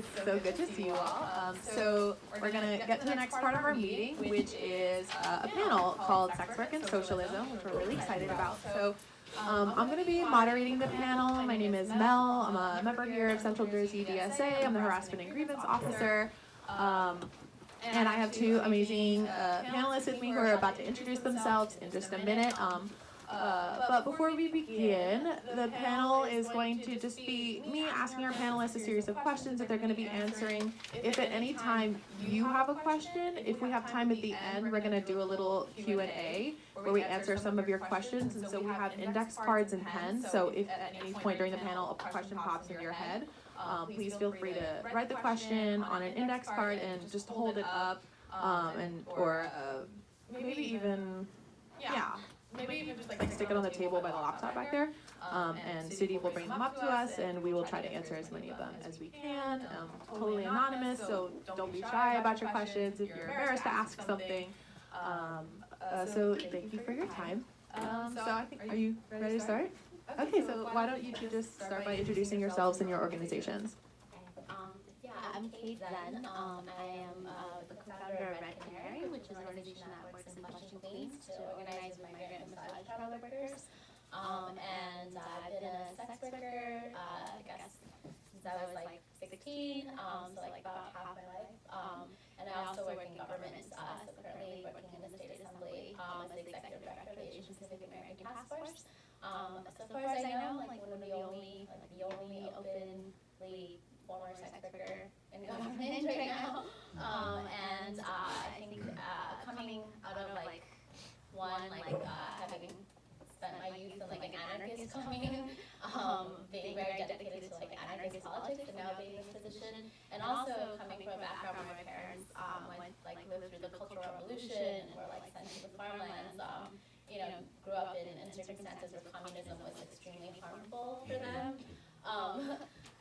It's so good to see you all. So we're going to get to the next part of our meeting, which is a panel called Sex Work and Socialism, which we're really excited about. So I'm going to be moderating the panel. My name is Mel. I'm a member here of Central Jersey DSA. I'm the harassment and grievance officer. And I have two amazing panelists with me who are about to introduce themselves in just a minute. But before we begin, the panel is going to just be me asking our panelists a series of questions that they're going to be answering. If at any time you have a question, if we have time at the end, we're going to do a little Q&A where we answer some of your questions. And so we have index cards and pens. So if at any point during the panel a question pops in your head, please feel free to write the question on an index card and just hold it up, or maybe even, maybe even just like stick it on the table by the laptop back there, and Sudhi will bring them up to us, and we will try to answer as many of them as we can. Totally anonymous, so don't be shy about your questions if you're embarrassed to ask something. So thank you for your time. So I think, are you ready to start? Okay, so why don't you two just start by introducing yourselves and your organizations? Yeah, I'm Kate Zen. I am the co-founder of Canary, which is an organization that works in Flushing, Queens to organize migrant and massage parlor workers. And I've been a sex worker, I guess, since I was like 16, so like about half my life. And I also work in government, so currently working in the State Assembly as the Executive Director of the Asian Pacific American Task Force. So far as I know, like one of the only openly former sex worker in government right now. And I think coming out of having spent my youth in like an anarchist commune, being very dedicated to like anarchist politics, and now being in this position, and also coming from a background where my parents lived through the Cultural Revolution and were like sent to the farmlands. Grew up in circumstances where communism was extremely harmful for them.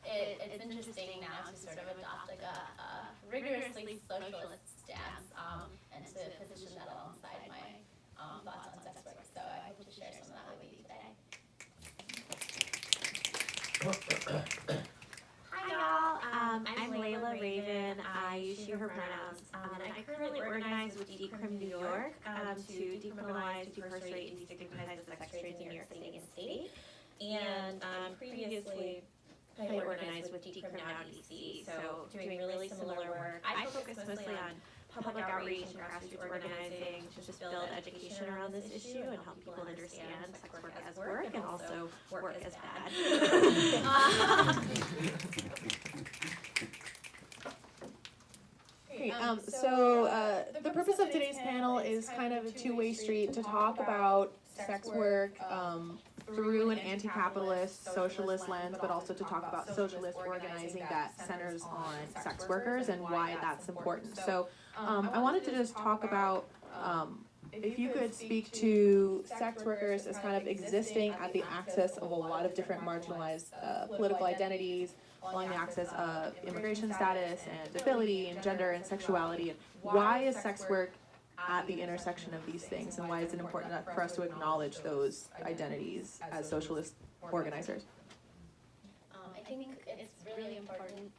It's interesting now to sort of adopt like a rigorously socialist stance, and to position that alongside my thoughts on sex work. So I hope to share some of that with you today. Hi y'all, I'm Layla Raven. I use she, her pronouns, and I currently organize with Decrim New York to decriminalize, decarcerate, and destigmatize the sex trades in New York City and state. And previously, I organized with Decrim now DC, so doing really similar work. I focus mostly on public outreach and grassroots organizing to just build education around this issue and help people understand sex work as work and also work as bad. Great. So the purpose of today's panel is kind of a two-way street to talk about sex work through an anti-capitalist, socialist lens, but also to talk about socialist organizing that centers on sex workers and why that's important. So I wanted to just talk about if you could speak to sex workers as kind of existing at the axis of a lot of different marginalized political identities, along the axis of immigration status and ability and gender and sexuality, and why is sex work at the intersection of these things, and why is it important for us to acknowledge those identities as socialist organizers? I think it's really important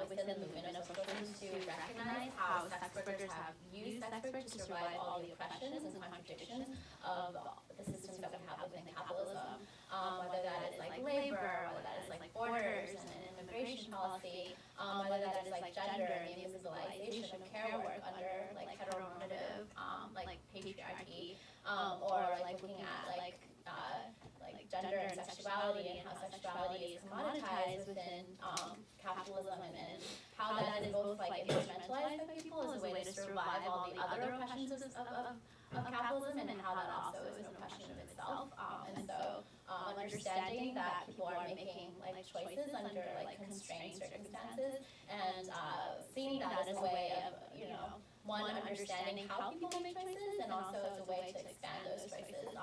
within the movement of socialism to recognize how sex workers have used sex work to survive all the oppressions and contradictions of the systems that we have within capitalism, whether that is like labor, whether that is like borders and immigration policy, whether that is like gender and the invisibilization of care work under like heteronormative like patriarchy, or like looking at like gender and sexuality and how sexuality is commoditized within capitalism, and how that is both like instrumentalized by people as a way to survive all the other oppressions of capitalism, and how that also is an oppression of itself. And so understanding that people are making like choices under like constrained circumstances, and seeing that as a way of one, understanding how people make choices, and also as a way to expand those choices,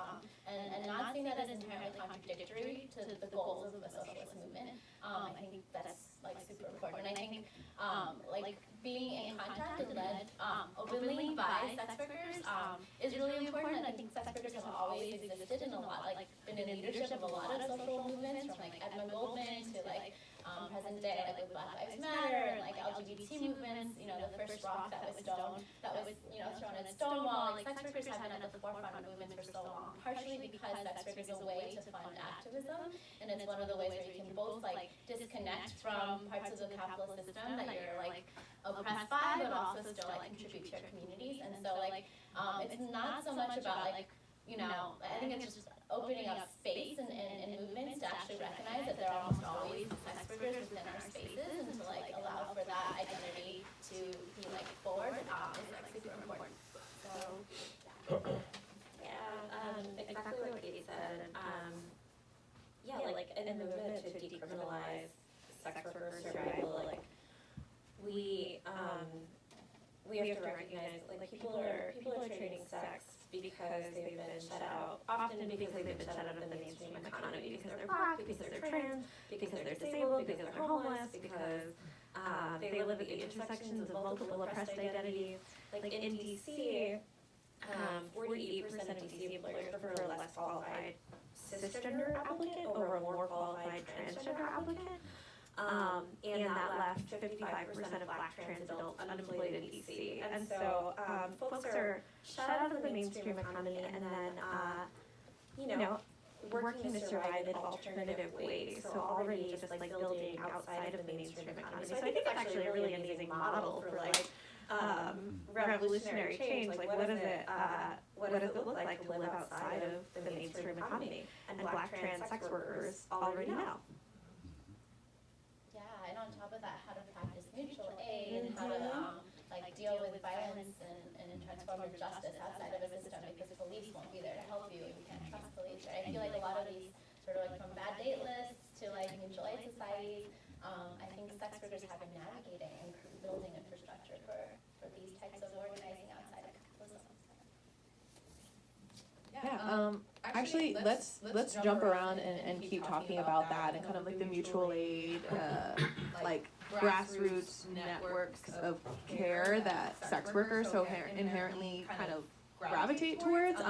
and not seeing that as inherently contradictory to the goals of a socialist movement. I think that's like super important. And I think like being in contact and led openly by sex workers is really important. And I think sex workers have always existed in a lot, like been in leadership of a lot of social movements, from like Edmund Goldman to like present day, like with Black Lives Matter and like LGBT movements, you know, the first rock that was thrown at Stonewall, like sex workers have been at the forefront of movements for so long, partially because sex work is a way to fund activism, and it's one of the ways where you can both like disconnect from parts of the capitalist system that you're like oppressed by, but also still like contribute to your communities. And so like it's not so much about like, you know, I think it's just opening up space and movements to actually recognize that there are almost always sex workers within our spaces, and to like allow for that identity to be like forward is like super important. So exactly what Katie said. Like in the movement to decriminalize sex worker survival, like we have to recognize like people are trading sex because they've been shut out, often because they've been shut out of the mainstream economy, because they're Black, because they're trans, because they're disabled, because they're homeless, because they live at the intersections of multiple oppressed identities. Like in DC, 48% of DC employers prefer a less qualified cisgender applicant over a more qualified transgender applicant. And that left 55% of Black trans adults unemployed in DC. And so folks are shut out of the mainstream economy and then, working to survive in alternative ways. So already just like building outside of the mainstream economy. So I think it's actually a really amazing model for like revolutionary change. Like what does it look like to live outside of the mainstream economy? And Black trans sex workers already know. And on top of that, how to practice mutual aid and how to like deal with violence and transformative justice outside of a system, because police won't be there to help you and you can't trust police. Right? I feel like a lot of these sort of like from bad date lists to like mutual aid societies, I think sex workers have been navigating and building infrastructure for these types of organizing outside of capitalism. Actually, let's jump around and keep talking about that and kind of like the mutual aid, like grassroots networks of care that sex workers so inherently kind of gravitate towards.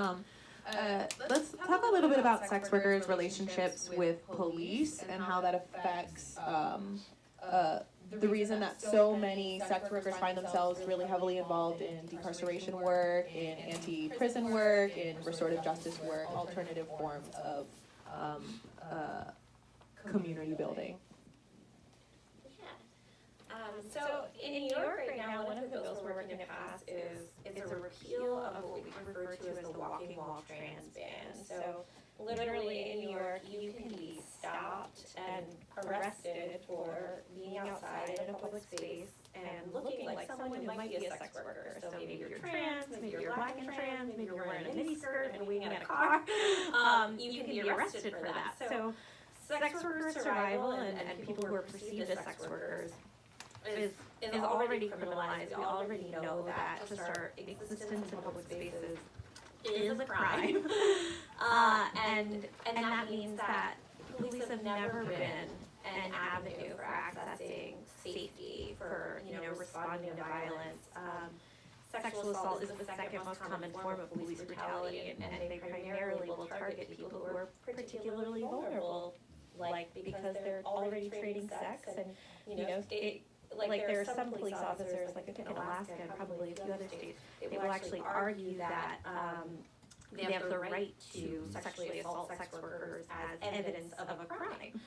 Let's talk a little bit about sex workers' relationships with police and how that affects the reason that so many sex workers find themselves really heavily involved in decarceration work, in anti-prison work, in restorative justice work, alternative forms of community building. So in New York right now, one of the bills we're working to pass is a repeal of what we refer to as the walking wall trans ban. So literally in New York, you can be stopped and arrested for being outside in a public space and looking like someone who might be a sex worker. So maybe you're trans, maybe you're Black and trans, maybe you're wearing a miniskirt and waiting at a car. You can be arrested for that. So sex worker survival and people who are perceived as sex workers is already criminalized. We already know that just our existence in public spaces is a crime. And that means that police have never been an avenue for accessing safety, for responding to violence. Sexual assault is the second most common form of police brutality, and they primarily will target people who are particularly vulnerable, like because they're already trading sex, and like there are some police officers, like I think in Alaska and probably a few other states, they will actually argue that they have the right to sexually assault sex workers as evidence of a crime.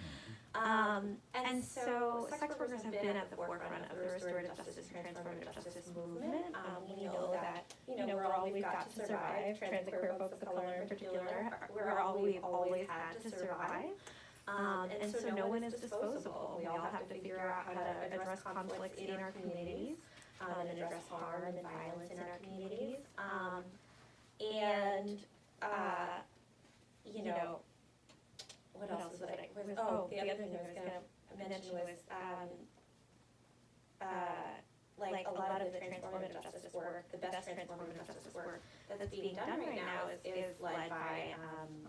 And so sex workers have been at the forefront of the restorative justice and transformative justice movement. We know that, we're all we've got to survive. Trans and queer folks of color in particular, we're all we've always had to survive. And so no one is disposable. We all have to figure out how to address conflicts in our communities, and address harm and violence in our communities. What else was it? The other thing I was going to mention was, like a lot of the transformative justice work, the best transformative justice work that's being done right now is led by,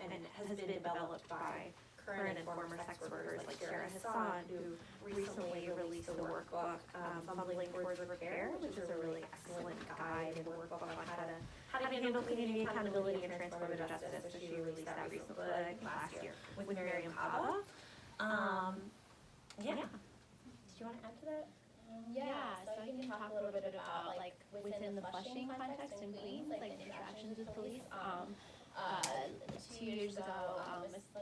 and has been developed by current and former sex workers like Sarah Hassan, who recently released the workbook, Fumbling Towards Repair, which is a really excellent guide and workbook on how to handle community accountability and transformative justice, which she released that recently, last year, with Miriam Kaba. Yeah. Did you want to add to that? Yeah, so I can talk a little bit about, like, within the Flushing context in Queens, like, the interactions with police. 2 years ago,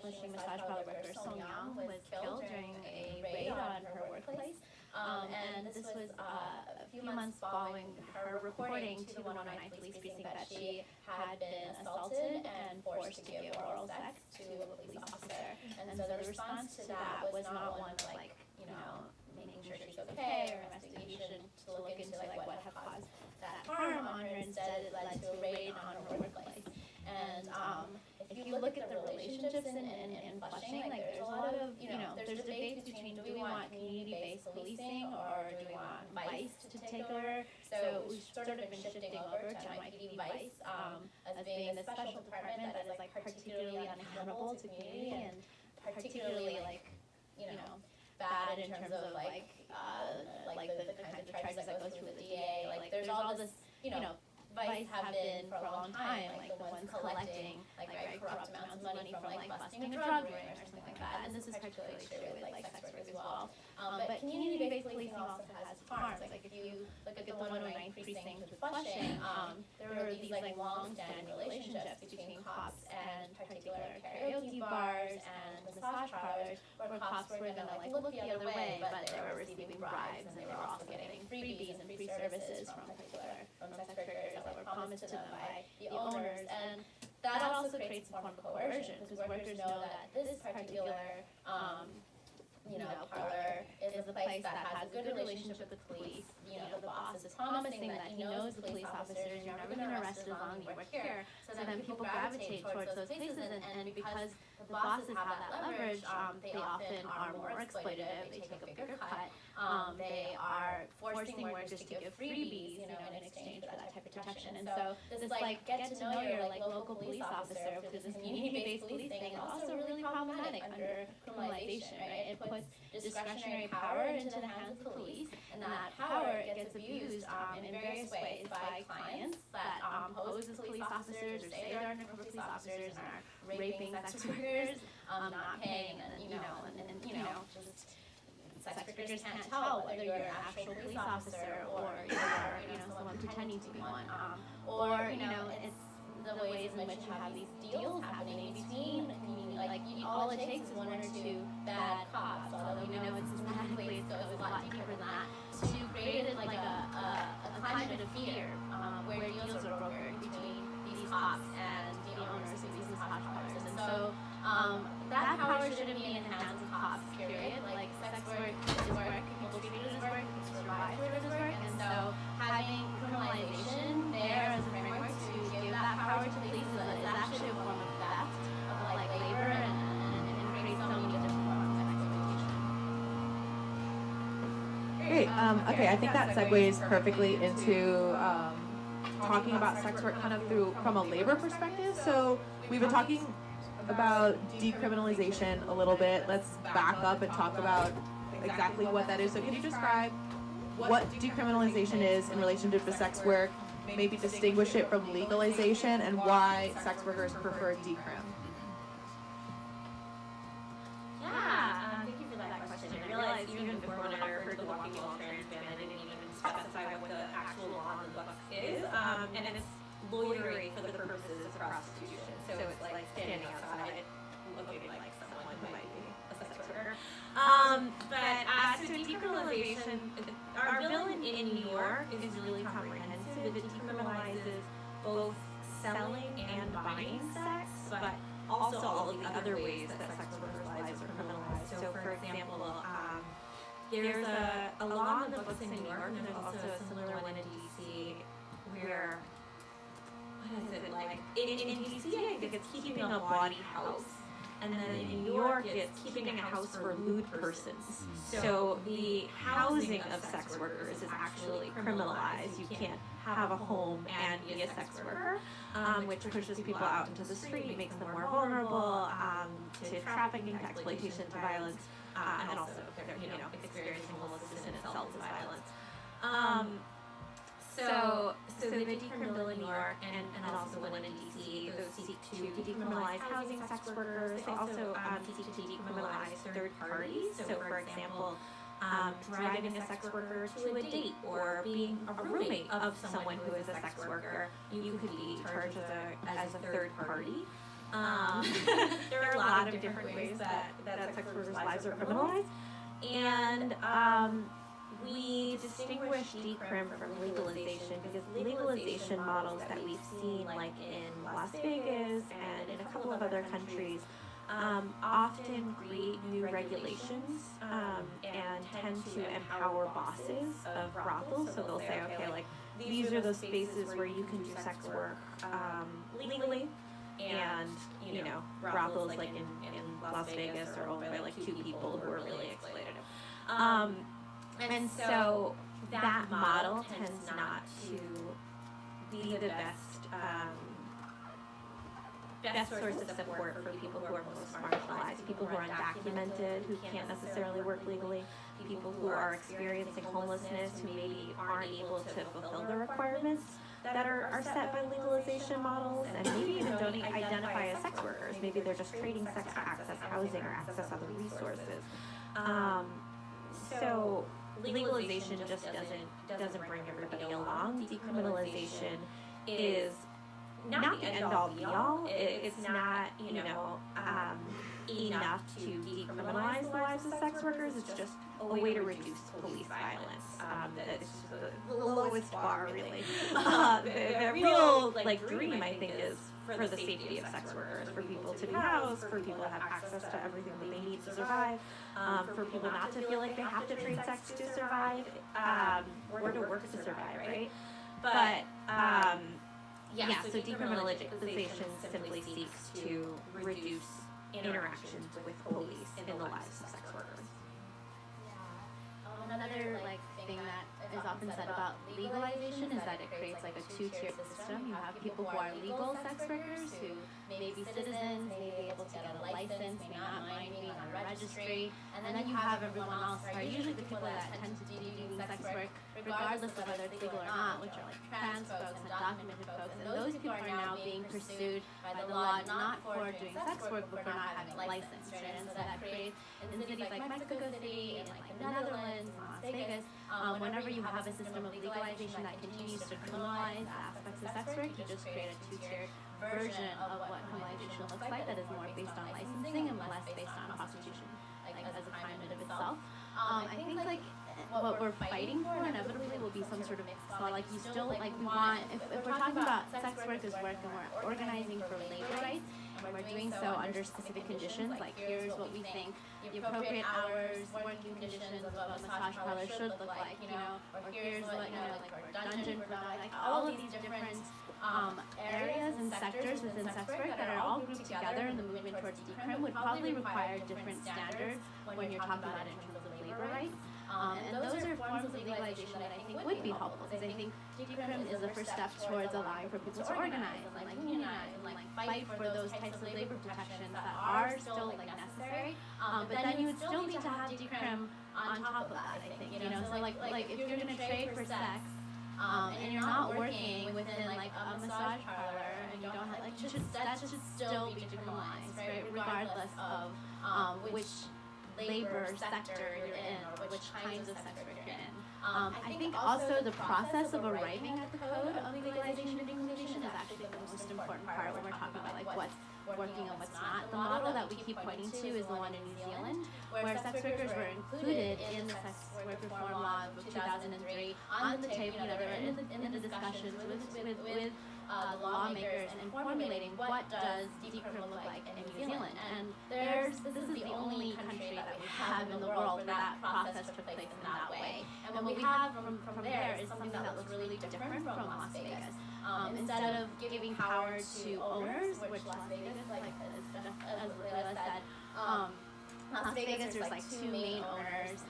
Flushing massage parlor worker Song Yang was killed during a raid on her workplace. And this was a few months following her reporting to the 109th Police Precinct that she had been assaulted and forced to give oral sex to a police officer. And so the response to that was not one of, like, you know, making sure she's okay or investigation to look into, like, what had caused that harm on her. Instead, it led to a raid on her workplace. And if you look at the relationships in Flushing, like, there's a lot of, you know, there's debates between, do we want community-based policing or do we want Vice to take over? So we've sort of been shifting over to NYPD Vice as being the special department that is, like, particularly unaccountable to community and particularly, like, you know, bad in terms of, like the kinds of charges that go through the DA. Like, there's all this, you know, Vice have been for a long time, like, the ones collecting, like, very corrupt amounts of money from, like, busting a drug ring or something like that. And this is particularly true with, like, sex work as well. But community-based policing also has harms. Like, if you look at the 109th precinct with Flushing, there were these, like, long-standing relationships between cops and particular karaoke bars and massage parlors, where cops were gonna, like, look the other way, but they were receiving bribes and they were also getting freebies and free services from sex workers that were promised to them by the owners. And that also creates a form of coercion, because workers know that this particular you know, parlor is a place that has a good relationship with the police. You know, the boss is promising that he knows the police officers, you're never going to arrest as long as you work here. So then people gravitate towards those places, and because the bosses have that leverage, they often are more exploitative, they take a bigger cut, they are forcing workers to give freebies, you know, in exchange for that type of protection. And so this, like, get to know your, like, local police officer, because this community-based policing is also really problematic under criminalization, right? It puts discretionary power into the hands of the police, and that power gets abused in various ways by clients that pose as police officers or say they're undercover police officers and are raping sex workers, not paying, and you know, just sex workers can't tell whether you're an actual police officer or you're, you know, someone pretending to be one, or, you know, it's the ways in which you have these deals happening between community, like, all it takes is one or two bad cops, although we know it's systematically, it goes a lot deeper than that, to create, like, a climate of fear, where deals are brokered between these cops and the owners of these massage parlors. And so that power shouldn't be in the hands of cops, period. Like, sex work is work, people treat it as work, people survive through it as work, and so having criminalization there as a framework to give that power to police is actually a form of theft of, like, labor and creates so many different forms of exploitation. Great. Okay, I think that segues perfectly into talking about sex work kind of from a labor perspective. So we've been talking about decriminalization a little bit. Let's back up and talk about exactly what that is. So can you describe what decriminalization is in relationship to sex work, maybe distinguish it from legalization, and why sex workers prefer Decrim? Yeah, thank you for that question. I realized even before when I referred to walking while trans ban, I didn't even specify what the actual law on the books is, and it's loitering for the purposes of prostitution. So it's like standing outside looking like someone who might be a sex worker. But as to decriminalization, our bill in New York is really comprehensive. It decriminalizes both selling and buying sex, but also all of the other ways that sex workers' lives are criminalized. So, for example, there's a law in the books in New York, and there's also a similar one in DC where, what is it, like, in DC, I think it's keeping a bawdy house. And then in New York, it's keeping a house for lewd persons. So the housing of sex workers is actually criminalized. You can't have a home and be a sex worker, which pushes people out into the street, makes them more vulnerable to trafficking, to exploitation, to violence, and also, you know, experiencing homelessness in itself is violence. So the Decrim bill in New York and also one in DC, those seek to decriminalize housing sex workers. They also seek to decriminalize third parties. So, for example, driving a sex worker to a date or being a roommate of someone who is a sex worker, you could be charged as a third party. There are a lot of different ways that sex workers' lives are criminalized. And we distinguish decrim from legalization because legalization models that we've seen, like in Las Vegas and in a couple of other countries, often create new regulations and tend to empower bosses of brothels. So they'll say, okay, like these are the spaces where you can do sex work legally, and brothels like in Las Vegas are owned by like two people who are really exploitative. And so that model tends not to be the best source of support for people who are most marginalized, people who are undocumented, who can't necessarily work legally, people who are experiencing homelessness, who maybe aren't able to fulfill the requirements that are set by legalization models, and maybe even don't identify as sex workers. Maybe they're just trading sex to access housing or access other resources. So legalization just doesn't bring everybody along. Decriminalization is not the end-all be-all. It's not enough to decriminalize the lives of sex workers. It's just a way to reduce police violence. It's the lowest bar, really. The real dream, I think, is for the safety of sex workers, for people to be housed, for people to have access to everything that they need to survive, for people not to feel like they have to trade sex to survive, or to work to survive, right? But so decriminalization simply seeks to reduce interactions with police in the lives of sex workers. Another thing that is often said about legalization is that it creates a two-tiered system. You have people who are legal sex workers who may be citizens, may be able to get a license, may not mind being on a registry, and then you have everyone else who are usually the people that tend to do sex work regardless of whether it's legal or not, which are trans folks and undocumented folks, and those people are now being pursued by the law not for doing sex work but for not having a license, right? And so that creates in cities like Mexico City and the Netherlands, Las Vegas, whenever you have a system of legalization that continues to criminalize aspects of sex work, you just create a two-tiered version of what criminalization looks like that is more based on licensing and less based on prostitution as a crime in and of itself. I think what we're fighting for inevitably will be some sort of mix. So you still we want, if we're talking about sex work as work and we're organizing for labor rights, and we're doing so under specific conditions, here's what we think the appropriate hours, working conditions of what a massage parlor should look like, or here's what, for a dungeon, for all of these different areas and sectors within sex work that are all grouped together in the movement towards decrim would probably require different standards when you're talking about it in terms of labor rights. And those are forms of legalization that I think would be helpful, because I think decrim is the first step towards allowing for people to organize and unionize and fight for those types of labor protections that are still necessary. But then you would still need to have decrim on top of that, I think. So if you're going to trade for sex, and you're not working within a massage parlor, and you don't have that should still be decriminalized, right? Regardless of which labor sector you're in or which kinds of sex work you're in. I think also the process of arriving at the code of legalization and decriminalization is actually the most important part when we're talking about what's working and what's not. The model that we keep pointing to is the one in New Zealand, where sex workers were included in the sex work reform law of 2003 on the table. They were in the discussions with the lawmakers and formulating what does decrim look like in New Zealand. And this is the only country that we have in the world where that process took place in that way. And what we have from there is something that looks really different from Las Vegas. Instead of giving power to owners, which Las Vegas, as Leila said, Las Vegas, there's two main owners.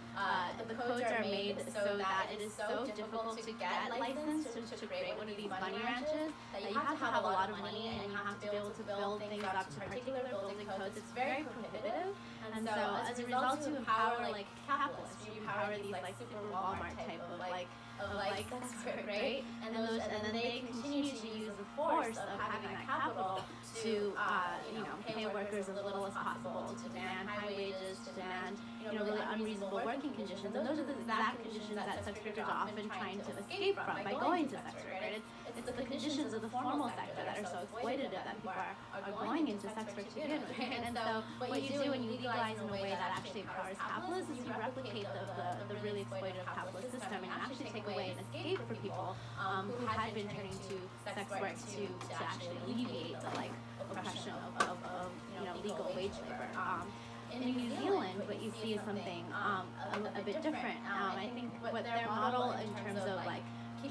The codes are made so that it is so difficult to get licensed to create one of these bunny ranches that you have to have a lot of money and you have to be able to build things up to particular building codes. It's very prohibitive. And so as a result, to empower capitalists, you empower these super Walmart type of like sex work, right? And then they continue to use the force of having that capital to, pay workers as little as possible, to demand high wages, to demand, really unreasonable working conditions. And those are the exact conditions that sex workers are often trying to escape from by going to sex work, right? It's the conditions of the formal sector that are so exploitative that people are going into sex work to begin with, right? And so what you do when you legalize in a way that actually empowers capitalists is you replicate the really exploitative capitalist system, and you actually take away an escape for people who had been turning to sex work to actually alleviate the oppression of legal wage labor. In New Zealand, what you see is something a bit different. I think what their model in terms of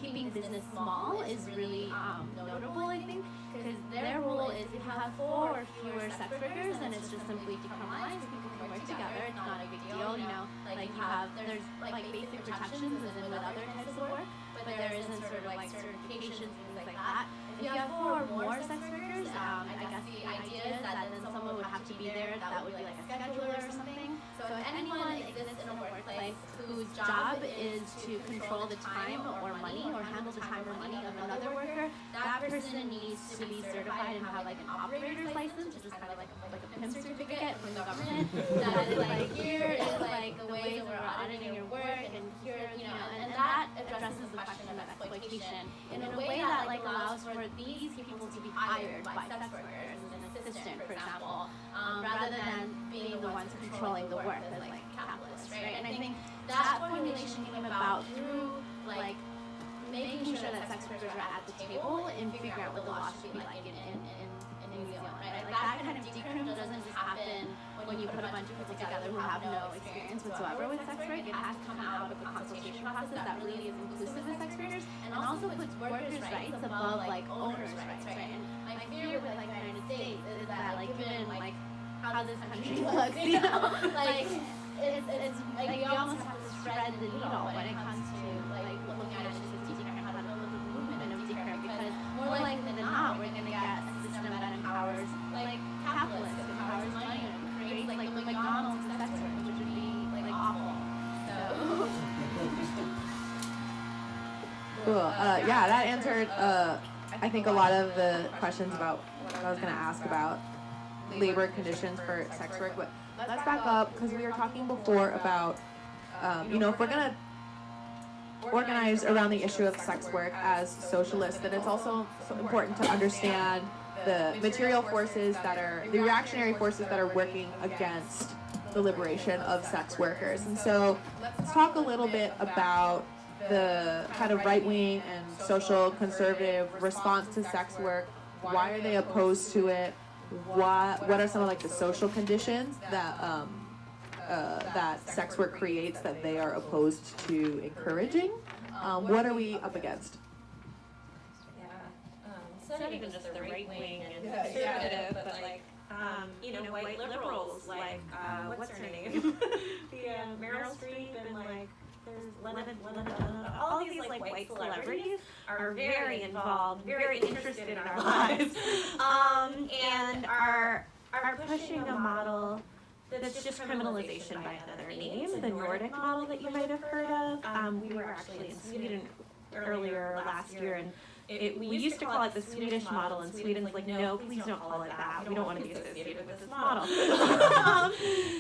keeping business small is really notable, I think, because their rule is if you have 4 or fewer sex workers, then it's just simply decriminalized. People can work together. It's not a big deal, there's basic protections as in with other types of work, but there isn't sort of certifications and things like that. If you have 4 or more sex workers, I guess the idea is that then someone would have to be there that would be like a scheduler or something. So if anyone exists in a workplace whose job is to control the time or money or handle the time or money of another worker, that person needs to be certified and have an operator's license, which is kind of like a pimp certificate from the government. That is here is the ways that we're auditing your work, and here, and that addresses the question of exploitation in a way that allows for these people to be hired by sex workers as an assistant, for example, rather than being the ones controlling the work as capitalists, right? And I think that formulation came about through making sure that sex workers are at the table and figuring out what the law should be like in New Zealand, right? That kind of decrim doesn't just happen when you put a bunch of people together who have no experience whatsoever with sex work. It has to come out of a consultation process that really is inclusive of sex workers and also puts workers' rights above owners' rights, right? And my fear with the United States is that given how this country looks, it's we almost have to thread the needle when it comes to looking at issues of decrim and how to build the movement of decrim, because more likely than not we're going to get a system that empowers capitalists, empowers money, and creates the McDonald's of sex work, which would be awful. So cool. Yeah, that answered I think a lot of the questions about what I was going to ask about labor conditions for sex work. But let's back up, because we were talking before about if we're going to organize around the issue of sex work as socialists, then it's also so important to understand the material forces the reactionary forces that are working against the liberation of sex workers. And so let's talk a little bit about the kind of right-wing and social conservative response to sex work. Why are they opposed to it? What are some of the social conditions that that sex work creates that they are opposed to encouraging? What are we up against? It's not even just the right wing and conservative, but white liberals, what's her name? The Meryl Streep and there's all these white celebrities are very involved, very interested in our lives, and are pushing a model that's just criminalization by another name, the Nordic model that you might have heard of. We were actually in Sweden earlier last year, and we used to call it the Swedish model, and Sweden's no, please don't call it that. We don't want to be associated with this model.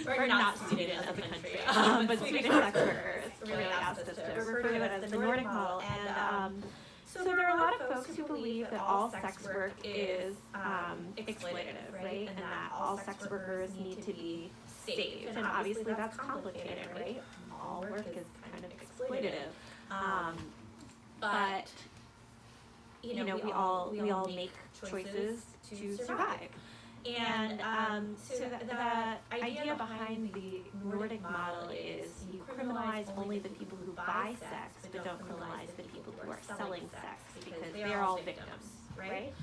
We're not Sweden as a country, but Swedish sex workers really asked us to refer to it as the Nordic model. And so there are a lot of folks who believe that all sex work is exploitative, right? And that all sex workers need to be saved. And obviously that's complicated, right? All work is kind of exploitative. But we all make choices to survive. And so the idea behind the Nordic model is you criminalize only the people who buy sex, but don't criminalize the people who are selling sex, because they're all victims, right?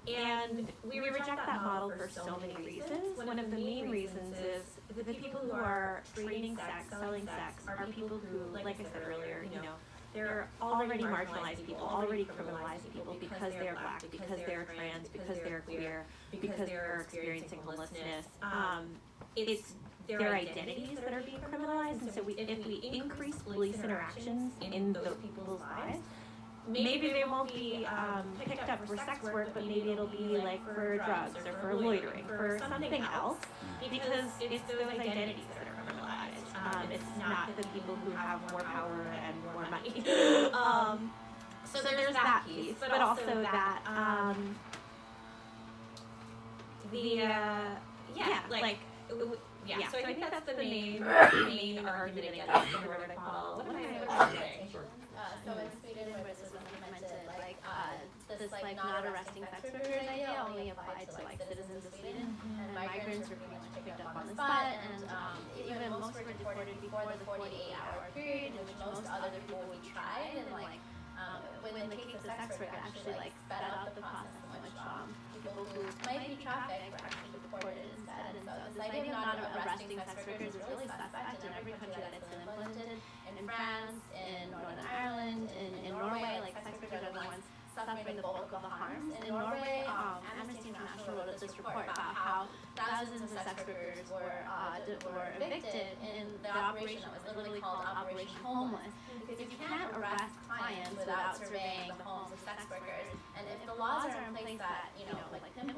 And we reject that model for so many reasons. One of the main reasons is the people who are trading sex, selling sex, are people who, like I said earlier, they're already marginalized people, already criminalized people because they're black, because they're trans, because they're queer, because they're experiencing homelessness. their identities that are being criminalized. And so if we increase police interactions in those people's lives, maybe they won't be picked up for sex work, but maybe it'll be like for drugs or for loitering, for something else, because it's those identities that are criminalized. It's not the people who have more power and more money. So there's that piece, but also that so I think that's the main argument against the Nordic model. What am I saying? So in Sweden, where this was implemented, this not arresting sex workers idea only applied to citizens of Sweden, and migrants were pretty much picked up on the spot, and even most were deported before the 48-hour period, in which most other people would be tried, and when the case of sex work actually sped up the process in which people who might be trafficked were actually deported instead. And so this idea of not arresting sex workers is really suspect in every country that it's been implemented. In France, in Northern Ireland, in Norway, sex workers are the ones suffering the bulk of the harms. And in Norway, Amnesty International wrote this report about how thousands of sex workers were evicted in the operation that was literally called Operation Homeless, because you can't arrest clients without surveying the homes of sex workers. And if the laws are in place that, pimp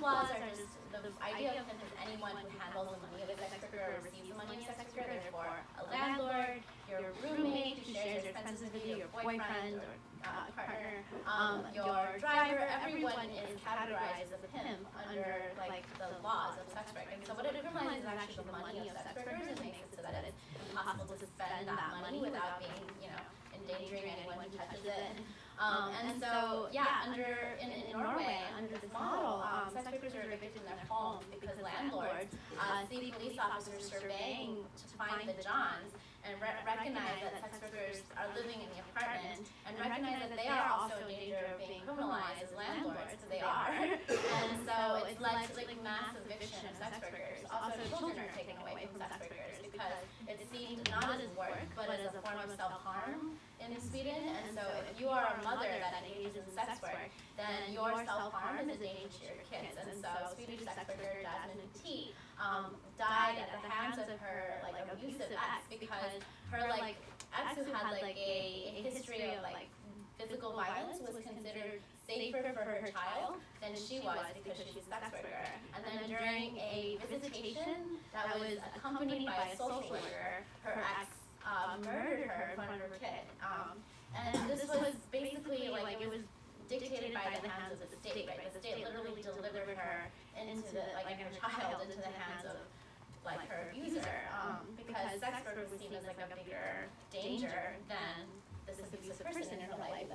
laws are just, the idea of pimp is anyone who handles the money of a sex worker or receives the money of a sex worker. Therefore, a landlord, your roommate who shares your expenses with you, your boyfriend or partner, your driver, everyone is categorized as a pimp under the laws of sex work. And so what it criminalizes is actually the money of sex workers and makes it so that it's impossible to spend that money without being, endangering anyone who touches it. And so, in Norway, under this model, sex workers are evicted from their homes because landlords see police officers surveying to find the Johns and recognize that sex workers are living in the apartment and recognize that they are also in danger of being criminalized as landlords, because they are. And so it's led to mass eviction of sex workers. Also, children are taken away from sex workers because it's seen not as work, but as a form of self-harm in Sweden. And so if you are a mother that engages in sex work, then your self-harm is a danger to your kids. And so Swedish sex worker Jasmine T died at the hands of her abusive ex, because her ex, who had a history of physical violence, was considered safer for her child than she was because she's a sex worker. And then during a visitation that was accompanied by a social worker, her ex murdered her in front of her kid. And this was basically it was dictated by the hands of the state, right? The state literally delivered her into her child into the hands of her abuser, because sex work was seen as a bigger danger than this abusive person in her life,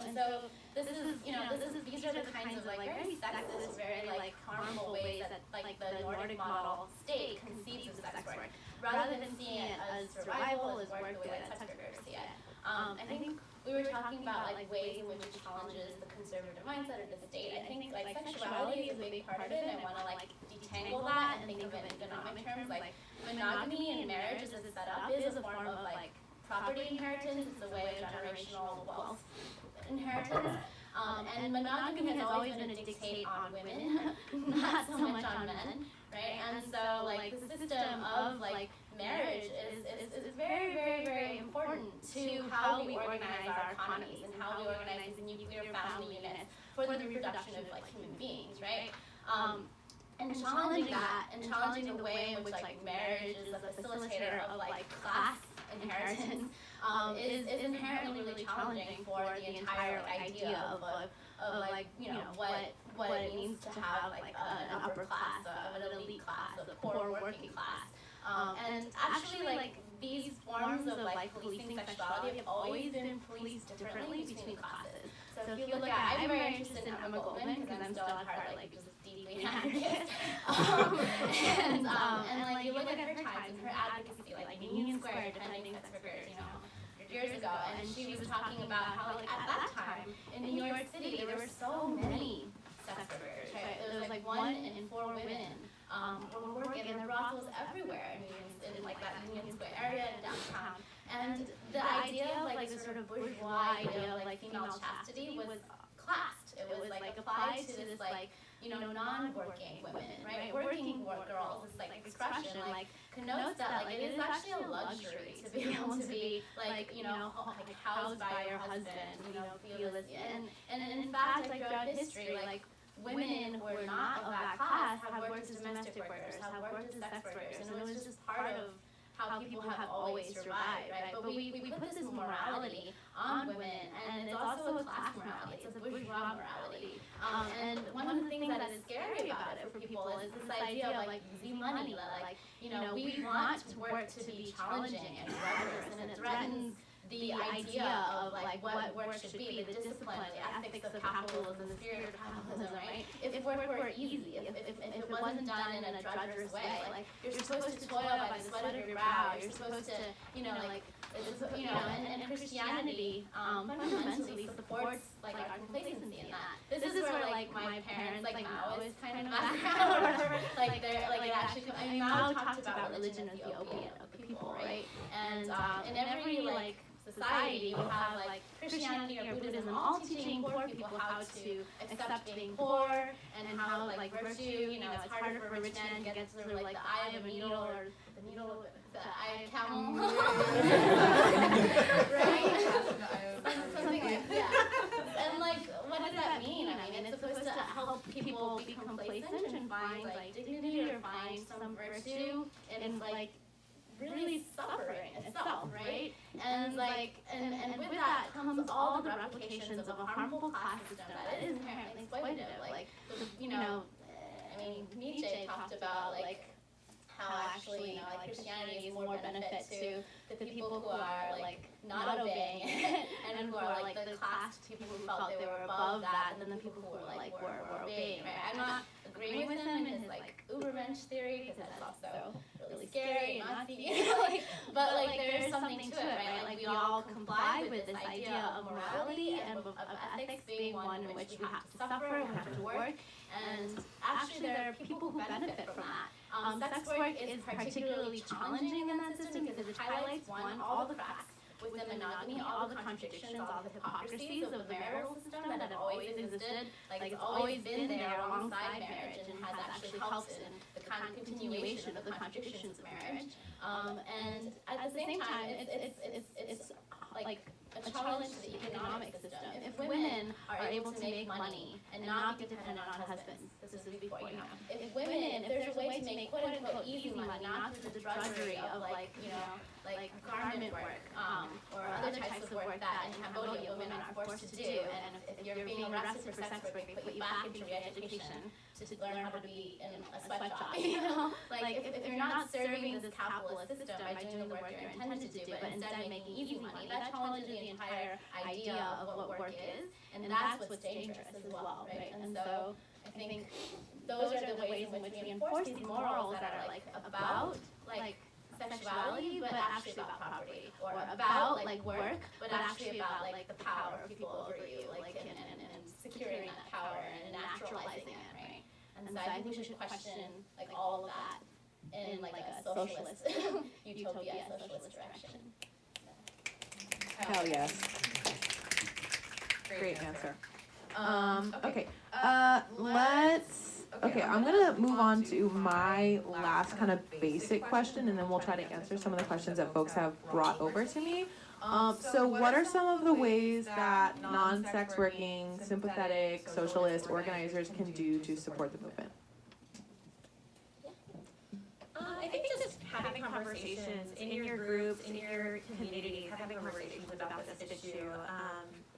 And so these are the kinds of very sexist, very harmful ways that the Nordic model state conceives of sex work, rather than seeing it as survival, as work, the way that sex workers see it. I think we were talking about ways in which it challenges the conservative mindset of the state. I think sexuality is a big part of it, and I want to detangle that and think of it in economic terms. Monogamy in marriage as it's set up is a form of property inheritance. It's a way of generational wealth inheritance. And monogamy has always been a dictate on women, not so much on men, right? And so the system of marriage is very, very, very important to how we organize our economies and how we organize the nuclear family units for the reproduction of human beings, right? And challenging that, and challenging the way in which marriage is a facilitator of class inheritance is inherently really challenging for the entire idea of what it means to have an upper class, an elite class, a poor working class. And actually these forms of policing sexuality have always been policed differently between classes. So if you look at, I'm very interested in Emma Goldman because I'm still at heart just deeply an advocate. And you look at her times and her advocacy, in Union Square defending sex workers, years ago, and she was talking about how at that time in New York City there were so many sex workers, right? There was 1 in 4 women were working, and there were brothels everywhere in that Union Square area and downtown. And the idea of this sort of bourgeois idea of female chastity was classed. It was applied to this non-working women, right? Working girls, this like expression like connotes that like it is actually a luxury to be able to be like housed by your husband, feel this, and in fact like throughout history like women who are not of that class have worked as domestic workers, have worked as sex workers, and it was just part of how people have always survived, right? But we put this morality on women, and it's also a class morality, it's a bourgeois morality. And one of the things that is scary about it for people is this idea of like easy money, that like, we want work to be challenging and rigorous, and it threatens the idea of like what work should be, the discipline, the ethics of capitalism, the spirit of capitalism, right? If work were easy, if it wasn't done in a drudgerous way, like you're supposed to toil by the sweat of your brow, you're supposed to, and Christianity fundamentally supports like our complacency in that. This is where like my parents, like Mao is kind of background or whatever, like they're like actually, I mean Mao talked about religion as the opiate of the people, right? And in every like society, you have like Christianity or Buddhism all teaching poor people how to accept being poor and how like virtue, it's harder for a rich man to get through like the eye of a needle or the eye of a camel. Right? Something like that. And like, what does that mean? I mean, it's supposed to help people be complacent and find like dignity or find some virtue in like really suffering itself, right? And like, and with that comes all the replications of a harmful class system that is inherently exploitative. Like, I mean, Nietzsche talked about like how actually, like Christianity is more benefit to the people who are like not obeying it, and who are like the class people who felt they were above that, than the people who were like were obeying. Right? I'm not agreeing with him in his like Ubermensch theory, because that's also really scary and Nazi, but like there's something to it, right? Like we all comply with this idea of morality and of ethics being one in which we have to suffer, we have to work, and actually there are people who benefit from that. Sex work is particularly challenging in that system because it highlights, one, all the cracks within monogamy, all the contradictions, all the hypocrisies of the marital system that have always existed, like it's always been there alongside marriage and has actually helped in the continuation of the contradictions of marriage. And at the same time, it's like a challenge to the economic system. If women are able to make money and not be dependent on husbands, this is before, if there's a way to make quote-unquote easy money, not through the drudgery of like garment work, or other types of work that in Cambodia women are forced to do, and if you're being arrested for sex work, they put you back into re-education to learn how to be in a sweatshop, Like, if you're not serving this capitalist system by doing the work you're intended to do, but instead making easy money, that challenges the entire idea of what work is, and that's what's dangerous as well, right? And so I think those are the ways in which we enforce these morals that are like about like sexuality, but actually about property, or about like work, but actually about like the power of people over you, like and securing that power and naturalizing it, right? And so I think we should question like all of that in like a socialist utopia, socialist direction. Hell yes. Great answer. Okay. Okay, I'm gonna move on to my last kind of basic question, and then we'll try to answer some of the questions that folks have brought over to me. So what are some of the ways that non-sex working, sympathetic, socialist organizers can do to support the movement? I think just having conversations in your groups, in your communities, having conversations about this issue,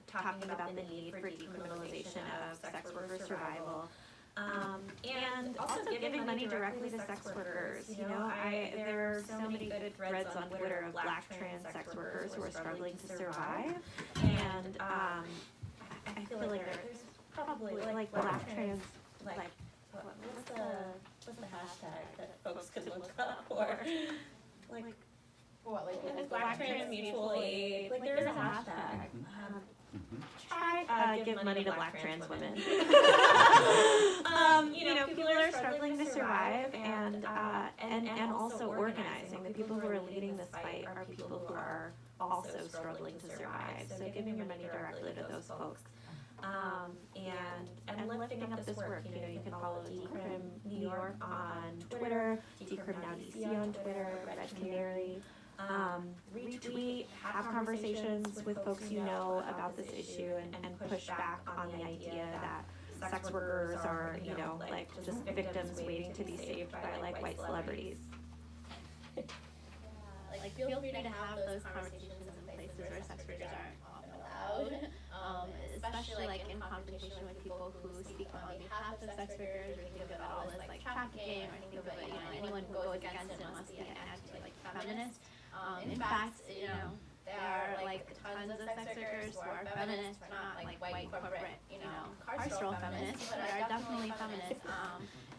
talking about the need for decriminalization of sex worker survival, and also giving money directly to sex workers. There are so many good threads on Twitter of Black trans sex workers who are struggling to survive, and I feel like there's probably like Black trans, like what's the hashtag that folks could look up, or like Black trans mutual aid, like there's a hashtag. Try give money to Black trans women. People are struggling to survive, and also organizing. The people who are leading this fight are people who are also struggling to survive. So giving your money directly to those folks and lifting up this work. You can follow Decrim New York on Twitter, Decrim Now DC on Twitter, Red Canary. Retweet, have conversations with folks you know about this issue, and push back on the idea that sex workers are, like just victims waiting to be saved by like white celebrities. Like feel free to have those conversations in places where sex workers aren't often allowed, especially like in conversation with people who speak on behalf of sex workers, or think of it all as like trafficking, or think of it, anyone who goes against it must be an anti-feminist. In fact, there are like tons of sex workers who are feminists, but not like white corporate, carceral feminists, but are definitely feminists,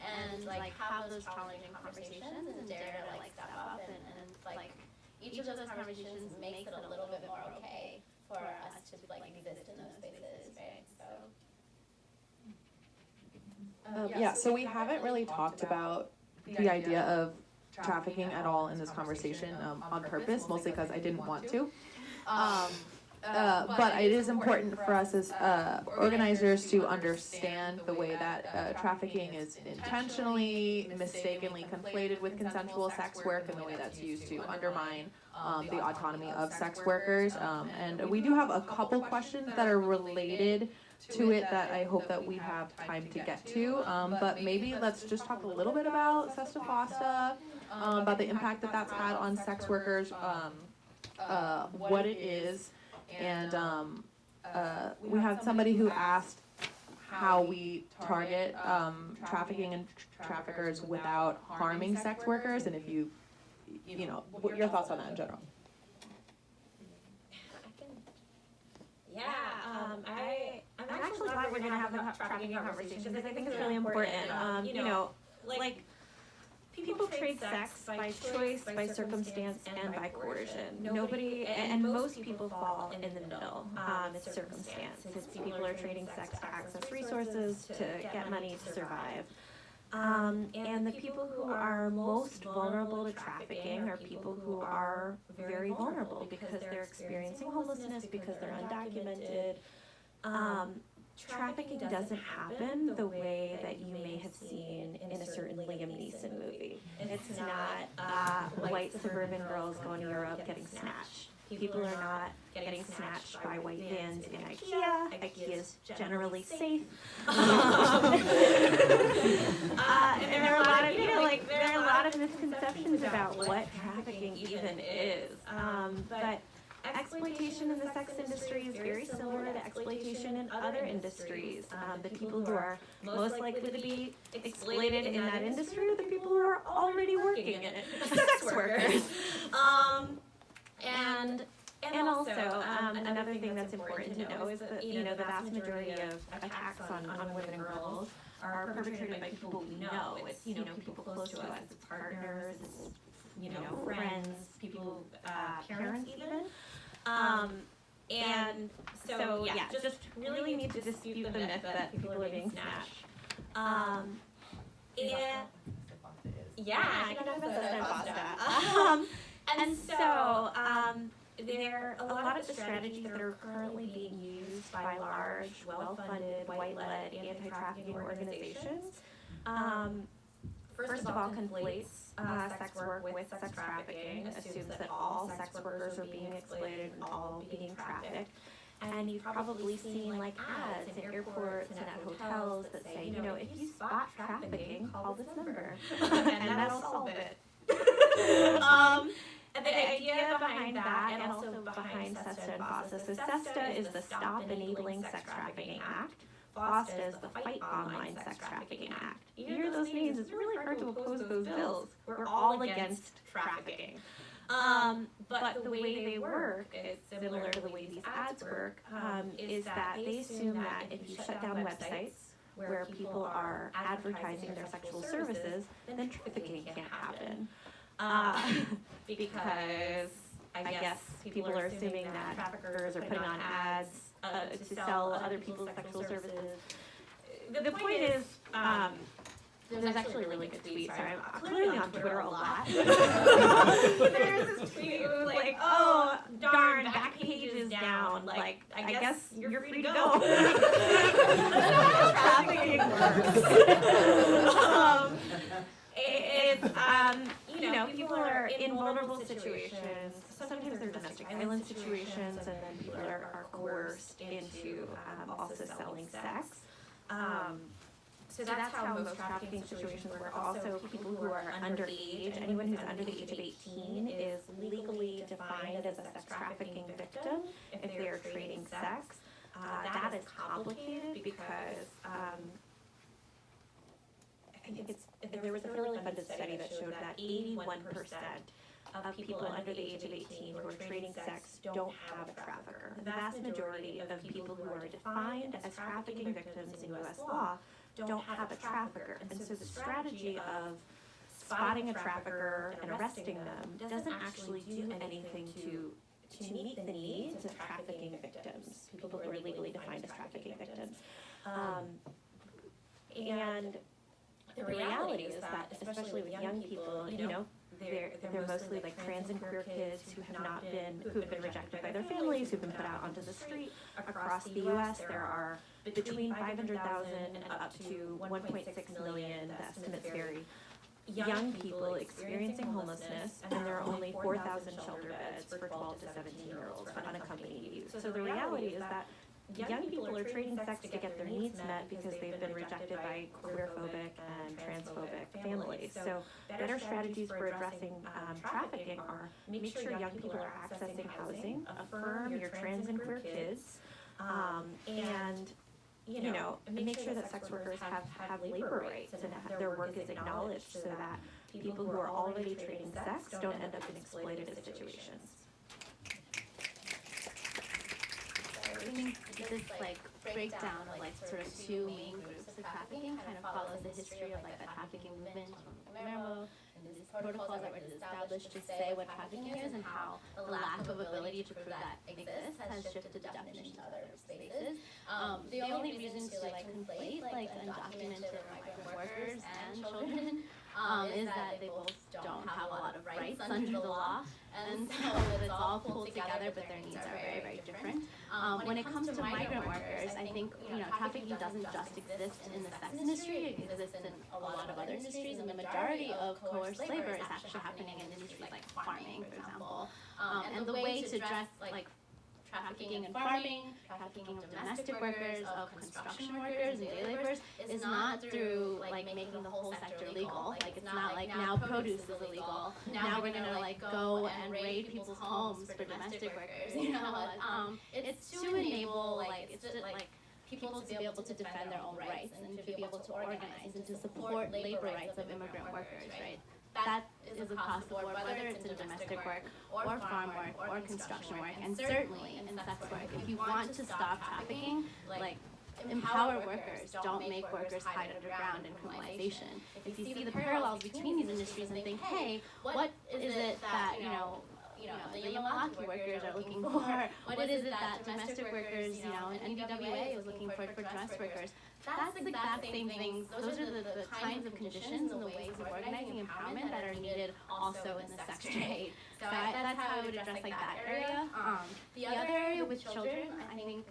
and like have those challenging conversations and dare to like step up and like each of those conversations makes it a little bit more okay for us to like exist in those spaces, right? So so we haven't really talked about the idea of trafficking at all in this conversation on purpose, mostly because I didn't want to. But it is important for us as organizers to understand the way that trafficking is intentionally, mistakenly conflated with consensual sex work, and the way that's used to undermine the autonomy of sex workers. And we do have a couple questions that are related to it that I hope that we have time to get to. But maybe let's just talk a little bit about Sesta Fosta, about the impact that that's had on sex workers, what it is. And we had somebody who asked how we target trafficking and traffickers without harming sex workers, and if what your thoughts on that in general? I'm actually glad we're going to have the trafficking conversation, because I think it's really important. Like people trade sex by choice, by circumstance, and by coercion. Nobody, and most people fall in the middle. It's circumstance, because people are trading sex to access resources, to get money, to survive. And the people who are most vulnerable to trafficking are people who are very vulnerable because they're experiencing homelessness, because they're undocumented. Trafficking doesn't happen the way that you may have seen in a certain Liam Neeson movie. It's not white suburban girls going to Europe getting snatched. People are not getting snatched by white vans in IKEA. IKEA is generally safe. And there are a lot of, there are a lot of misconceptions about what trafficking even is. But exploitation in the sex industry is very similar to exploitation in other industries. The people who are most likely to be exploited in that industry are the people who are already working in it, sex workers. And also, another thing that's important to know is that, the vast majority of attacks on women and girls are perpetrated by people we know. It's, people close to us. It's partners, it's, friends, people, parents even. And so, just really need to dispute the myth that people are being snatched. I can talk about Sesta. And so, there are a lot of the strategies that are currently being used by large, well-funded, white-led, anti-trafficking organizations. First of all, conflates sex work with sex trafficking, assumes that all sex workers are being exploited and all being trafficked. And you've probably seen like ads in airports and at hotels that say, if you spot trafficking, call this number, and that'll solve it. And the idea behind that, and also behind Sesta and Fosta. So Sesta is the Stop Enabling Sex Trafficking Act. Fosta is the Fight Online Sex Trafficking Act. You hear those names, it's really hard to oppose those bills. We're all against trafficking. But the way they work is similar to the way these ads work, is that they assume that if you shut down websites where people are advertising their sexual services, then trafficking can't happen. Because I guess people are assuming that traffickers are putting on ads to sell other people's sexual services. The point is, there's actually a really good tweet. Sorry, I'm clearly on Twitter a lot. There's this tweet that was like, oh, darn, back page is down. Like, I guess you're free to go. That's how trafficking works. It's, people are in vulnerable situations. Sometimes they're domestic violence situations, and then people are coerced into also selling sex. So that's how most trafficking situations work. Also, people who are underage, anyone who's under the age of 18 is legally defined as a sex trafficking victim if they are trading sex. That is complicated because I think there was a federally funded study that showed that 81% of people under the age of 18 who are trading sex don't have a trafficker. The vast majority of people who are defined as trafficking victims in U.S. law don't have a trafficker. And so the strategy of spotting a trafficker and arresting them doesn't actually do anything to meet the needs of trafficking victims, people who are legally defined as trafficking victims. And the reality is that, especially with young people, they're mostly like trans and queer kids who've been rejected by their families, who've been put out onto the street. Across the U.S., there are between 500,000 and up to 1.6 million, the estimates vary, young people experiencing homelessness, and there are only 4,000 shelter beds for 12 to 17-year-olds for unaccompanied youth. So the reality is that young people are trading sex to get their needs met because they've been rejected by queerphobic and transphobic families. So better strategies for addressing trafficking are make sure young people are accessing housing, affirm your trans and queer kids, and make sure that sex workers have labor rights and their work is acknowledged so that people who are already trading sex don't end up in exploitative situations. I think this breakdown of sort of two main groups of trafficking kind of follows the history of the trafficking movement from Palermo and these protocols that were established to say what trafficking is and how the lack of ability to prove that exists has shifted the definition to other spaces. The only reason to conflate undocumented or migrant workers and children is that they both don't have a lot of rights under the law, and so it's all pulled together, but their needs are very, very different. When it comes to migrant workers, I think trafficking doesn't just exist in the sex industry; it exists in a lot of other industries, and the majority of coerced labor is actually happening in industries like farming, for example. And the way to address trafficking in farming, trafficking of domestic workers, of construction workers and day laborers is not through making the whole sector legal. It's not now produce is illegal. Now we're gonna go and raid people's homes for domestic workers. It's to enable people to be able to defend their own rights and to be able to organize and to support labor rights of immigrant workers. Right. That is across the board, whether it's in domestic work or farm work or construction work, and certainly in sex work. If you want to stop trafficking, empower workers, don't make workers hide underground in criminalization. If you see the parallels between these industries and think, hey, what is it that, the Yamaki workers are looking for? What is it that domestic workers, and NBWA is looking for dress workers? That's the exact same things. Those are the kinds of conditions and the ways of organizing empowerment that are needed also in the sex trade. So that's how I would address that area. The other area with children, I think,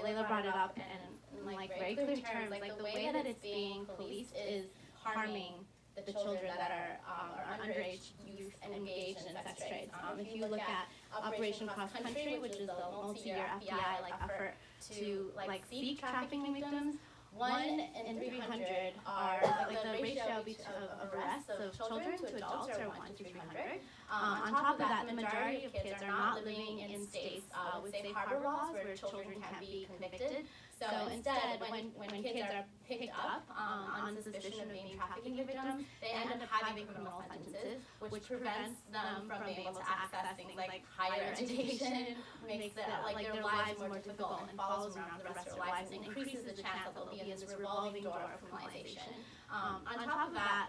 Layla brought it up in very clear terms. The way that it's being policed is harming the children that are underage youth and engaged in sex trades. If you look at Operation Cross Country, which is a multi-year FBI effort to seek trafficking victims, 1 in 300 are the ratio of arrests of children to adults are 1 to 300. On top of that, the majority of kids are not living in states with safe harbor laws where children can be convicted. So instead, when kids are picked up on suspicion of being trafficking victims, they end up having criminal sentences, which prevents them from being able to access things like higher education, makes their lives more difficult, and follows around the rest of their lives, and increases the chance that they'll be in this revolving door of criminalization. On top of that,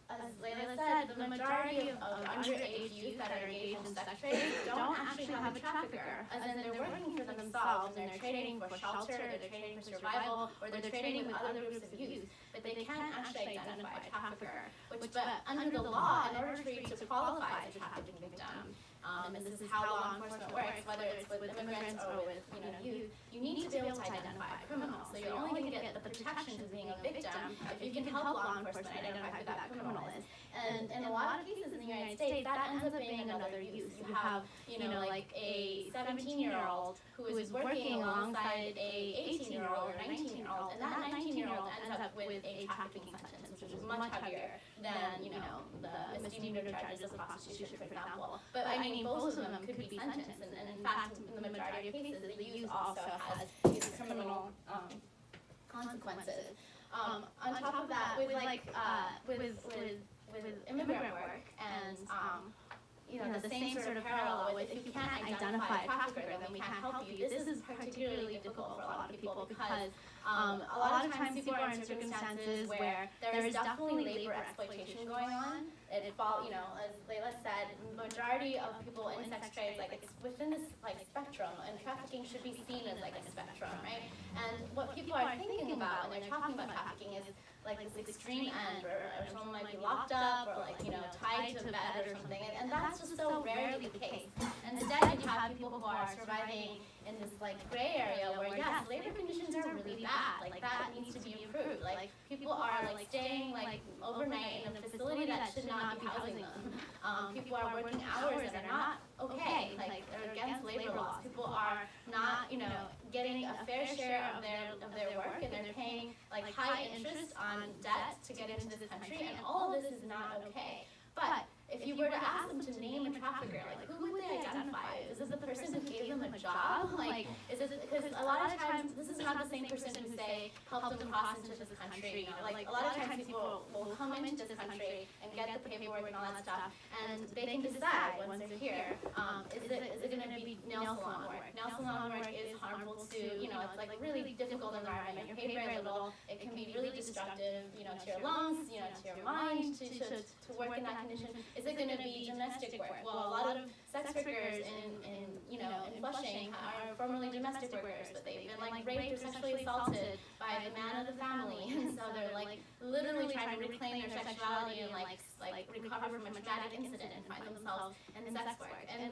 as Layla said, the majority of underage youth that are engaged in sex trade don't actually have a trafficker, as in they're working for themselves and they're trading for shelter, or they're trading for survival, or they're trading with other groups of youth, but they can't actually identify a trafficker. But under the law, in order for you to qualify as a trafficking victim, and this is how law enforcement works, whether it's with immigrants or with youth, you need to be able to identify a criminal. So you're only going to get the protections of being a victim if you can help law enforcement identify who that criminal is. And in a lot of cases in the United States, that ends up being another youth. You have, like a 17-year-old who is working alongside a 18-year-old or 19-year-old, and that 19-year-old ends up with a trafficking sentence, which is much heavier than, the misdemeanor charges of prostitution, for example. But I mean, both of them could be sentenced, and in fact, in the majority of cases, the youth also has these criminal consequences. On top of that, with immigrant work and the same sort of parallel with if you can't identify a trafficker, then we can't help you. This is particularly difficult for a lot of people because a lot of times people are in circumstances where there is definitely labor exploitation going on. As Layla said, the majority of people in sex trade, it's within this spectrum, and trafficking should be seen as a spectrum, right? And what people are thinking about when they're talking about trafficking is this extreme end, or someone might be locked up, or tied to a bed or something, and that's just so rarely the case. Instead, you have people who are surviving in this gray area where yes, labor conditions are really bad. That needs to be improved. People are staying overnight in a facility that should not be housing them. People are working hours that are not okay. They're against labor laws. People are not getting a fair share of their work, and they're paying high interest on debt to get into this country, and all of this is not okay. But if you were to ask them to name a trafficker, who would they identify? Is it the person who gave them a job? Is it, because a lot of times this is not the same person who helped them cross into this country. A lot of times people will come into this country and get the paperwork and all that stuff, and they can decide once they're here, is it going to be nail salon work? Nail salon work is harmful to, it's really difficult environment. You're paid very little. It can be really destructive, to your lungs, to your mind, to work in that condition. Is it going to be domestic work? Well, a lot of sex workers in Flushing are formerly domestic workers, but they've been raped or sexually assaulted by the man of the family, and so they're literally trying to reclaim their sexuality and recover from a traumatic incident and find themselves in sex work. And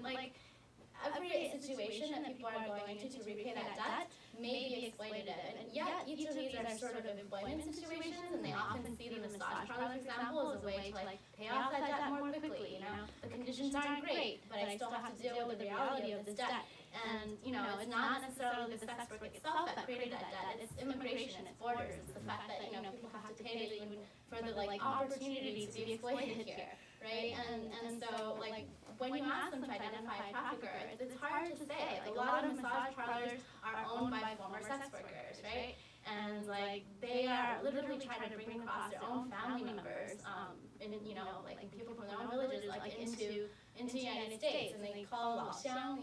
every situation that people are going into to repay that debt may be exploitative, and yet each of these are sort of employment situations, and they often see the massage parlor, for example, as a way to pay off that debt more quickly. The conditions aren't great, but I still have to deal with the reality of this debt. And it's not necessarily the sex work itself that created that debt. It's immigration, it's borders, it's the fact that people have to pay even for the opportunity to be exploited here, right? And so when you ask them to identify a trafficker, it's hard to say. A lot of massage parlors are owned by former sex workers, right? And they are literally trying to bring across their own family members, and people from their own villages, into the United States, and they call Laoxiang,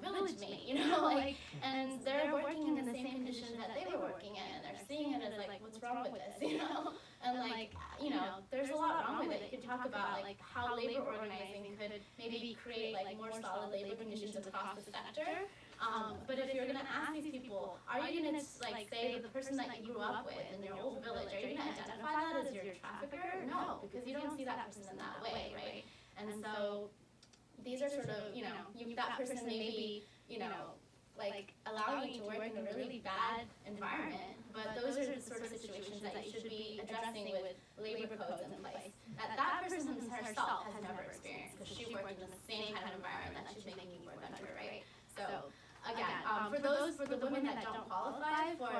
village mate, and they're working in the same conditions that they were working in, and they're seeing it as what's wrong with this, and there's a lot wrong with it. You could talk about how labor organizing could maybe create more solid labor conditions across the sector. But if you're going to ask these people, are you going to say that the person that you grew up with in your old village, are you going to identify that as your trafficker? No, because you don't see that person in that way, right? And so these are sort of, that person may be, allowing you to work in a really bad environment, but those are the sort of situations that you should be addressing with labor codes in place that person herself has never experienced, because she worked in the same kind of environment that she's making you work under, right? So again, for the women that don't qualify for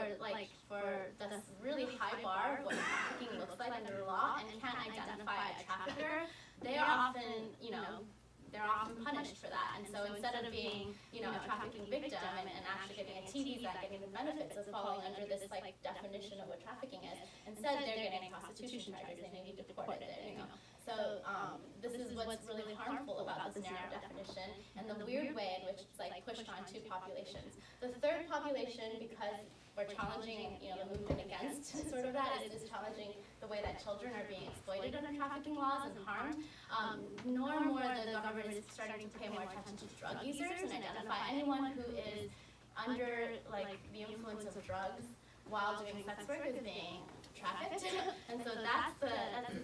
this really high bar of what trafficking looks like under the law and can't identify a trafficker, they are often, they're often punished for that. And so instead of being, a trafficking victim and actually getting a T visa, getting the benefits of falling under this definition of what trafficking is, instead they're getting prostitution charges and they need deported. So this is what's really harmful about this narrow definition and the weird way in which it's like pushed on two populations. The third population, because we're challenging, the movement against sort of that, is challenging the way that children are being exploited under trafficking laws and harmed. More and more, the government is starting to pay more attention to drug users and identify anyone who is under the influence of drugs while doing sex work as being trafficked. And so that's the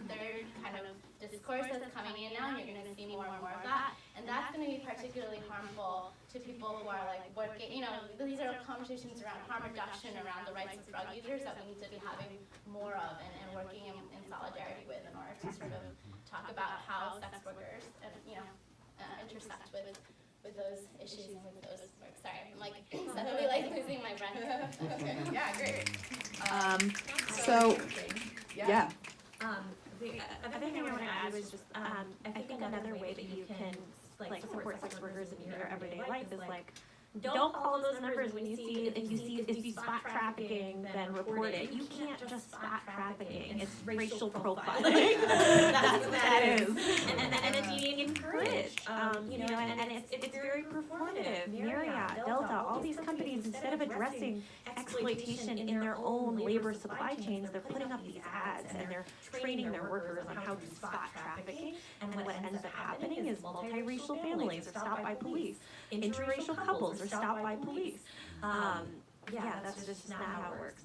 third kind of discourse that's coming in now, and you're going to see more and more of that. And that's going to be particularly harmful to people who are working, these are conversations around harm reduction, around the rights of drug users that we need to be having more of and working in solidarity with in order to sort of talk about how sex workers intersect with those issues and with those works. Sorry, I'm suddenly losing my breath. Okay. Yeah, great. So, yeah. The other thing I want to add was just, I think another way that you can support sex workers in your everyday life is don't follow those numbers when you see, if you spot trafficking, then report it. You can't just spot trafficking. It's racial profiling. That's what that is. And it's being encouraged. And it's very performative. Marriott, Delta, all these companies, instead of addressing exploitation in their own labor supply chains, they're putting up these ads and they're training their workers on how to spot trafficking. And what ends up happening is multiracial families are stopped by police. Interracial couples are stopped by police. That's just not how it works.